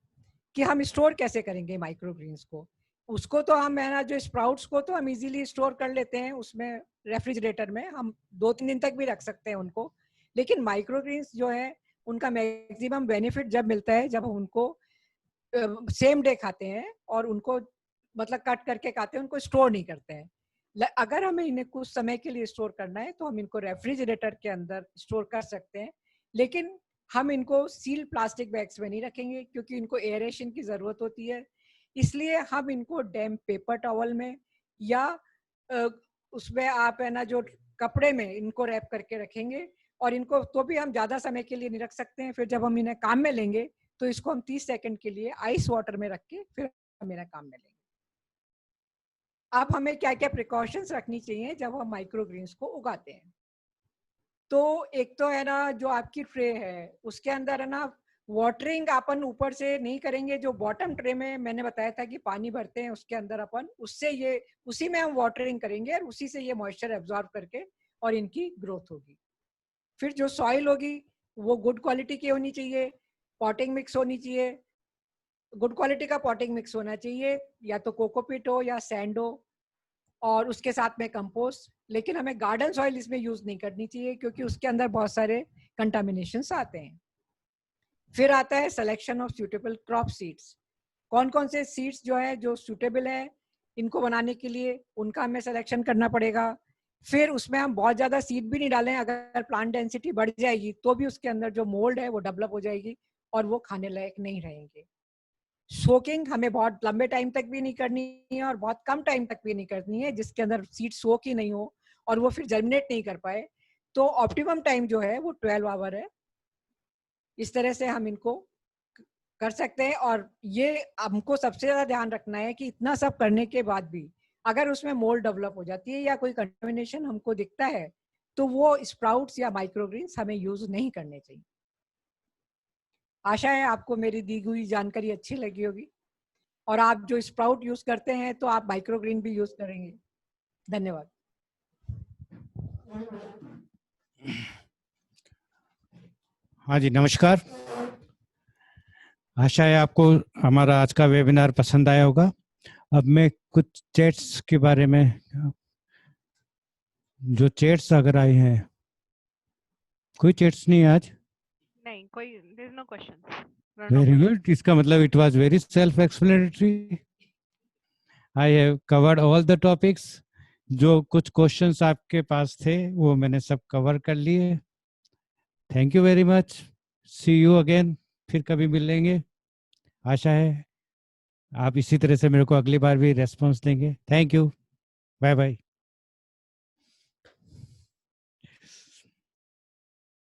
कि हम स्टोर कैसे करेंगे माइक्रोग्रीन्स को। उसको तो हम है ना जो स्प्राउट्स को तो हम इजीली स्टोर कर लेते हैं, उसमें रेफ्रिजरेटर में हम 2-3 दिन तक भी रख सकते हैं उनको। लेकिन माइक्रोग्रीन्स जो है उनका मैक्सिमम बेनिफिट जब मिलता है जब हम उनको सेम डे खाते हैं, और उनको मतलब कट करके खाते हैं, उनको स्टोर नहीं करते हैं। अगर हमें इन्हें कुछ समय के लिए स्टोर करना है तो हम इनको रेफ्रिजरेटर के अंदर स्टोर कर सकते हैं, लेकिन हम इनको सील प्लास्टिक बैग्स में नहीं रखेंगे, क्योंकि इनको एयरेशन की जरूरत होती है। इसलिए हम इनको डैम्प पेपर टॉवल में या उसमें आप है ना जो कपड़े में इनको रैप करके रखेंगे, और इनको तो भी हम ज्यादा समय के लिए नहीं रख सकते हैं। फिर जब हम इन्हें काम में लेंगे तो इसको हम 30 सेकंड के लिए आइस वाटर में रख के फिर हम इन्हें काम में लेंगे। अब हमें क्या क्या प्रिकॉशंस रखनी चाहिए जब हम माइक्रोग्रीन्स को उगाते हैं। तो एक तो है ना जो आपकी ट्रे है उसके अंदर है ना वाटरिंग अपन ऊपर से नहीं करेंगे, जो बॉटम ट्रे में मैंने बताया था कि पानी भरते हैं उसके अंदर अपन उससे ये उसी में हम वाटरिंग करेंगे और उसी से ये मॉइस्चर एब्जॉर्ब करके और इनकी ग्रोथ होगी। फिर जो सॉइल होगी वो गुड क्वालिटी की होनी चाहिए, पॉटिंग मिक्स होनी चाहिए, गुड क्वालिटी का पॉटिंग मिक्स होना चाहिए, या तो कोकोपीट हो या सैंड हो, और उसके साथ में कंपोस्ट। लेकिन हमें गार्डन सॉइल इसमें यूज नहीं करनी चाहिए क्योंकि उसके अंदर बहुत सारे कंटामिनेशंस आते हैं। फिर आता है selection of suitable crop seeds. कौन कौन से सीड्स जो है जो सूटेबल है इनको बनाने के लिए, उनका हमें सिलेक्शन करना पड़ेगा। फिर उसमें हम बहुत ज्यादा सीड भी नहीं डालें, अगर प्लांट डेंसिटी बढ़ जाएगी तो भी उसके अंदर जो मोल्ड है वो डेवलप हो जाएगी और वो खाने लायक नहीं रहेंगे। सोकिंग हमें बहुत लंबे टाइम तक भी नहीं करनी है और बहुत कम टाइम तक भी नहीं करनी है जिसके अंदर सीड सोक ही नहीं हो और वो फिर जर्मिनेट नहीं कर पाए। तो ऑप्टिमम टाइम जो है वो 12 आवर है। इस तरह से हम इनको कर सकते हैं। और ये हमको सबसे ज्यादा ध्यान रखना है कि इतना सब करने के बाद भी अगर उसमें मोल्ड डेवलप हो जाती है या कोई कंटामिनेशन हमको दिखता है तो वो स्प्राउट्स या माइक्रोग्रीन्स हमें यूज नहीं करने चाहिए। आशा है आपको मेरी दी हुई जानकारी अच्छी लगी होगी और आप जो स्प्राउट यूज करते हैं तो आप माइक्रोग्रीन भी यूज करेंगे। धन्यवाद। हाँ जी, नमस्कार। आशा है आपको हमारा आज का वेबिनार पसंद आया होगा। अब मैं कुछ चैट्स के बारे में, जो चैट्स अगर आए हैं, कोई चैट्स नहीं है आज? नहीं, कोई, there is no questions. Very good, इसका मतलब it was very self explanatory. I have covered all the topics. जो कुछ क्वेश्चंस आपके पास थे वो मैंने सब कवर कर लिए। Thank you very much. See you again, फिर कभी मिलेंगे। आशा है आप इसी तरह से मेरे को अगली बार भी रेस्पॉन्स देंगे। Thank you, bye bye.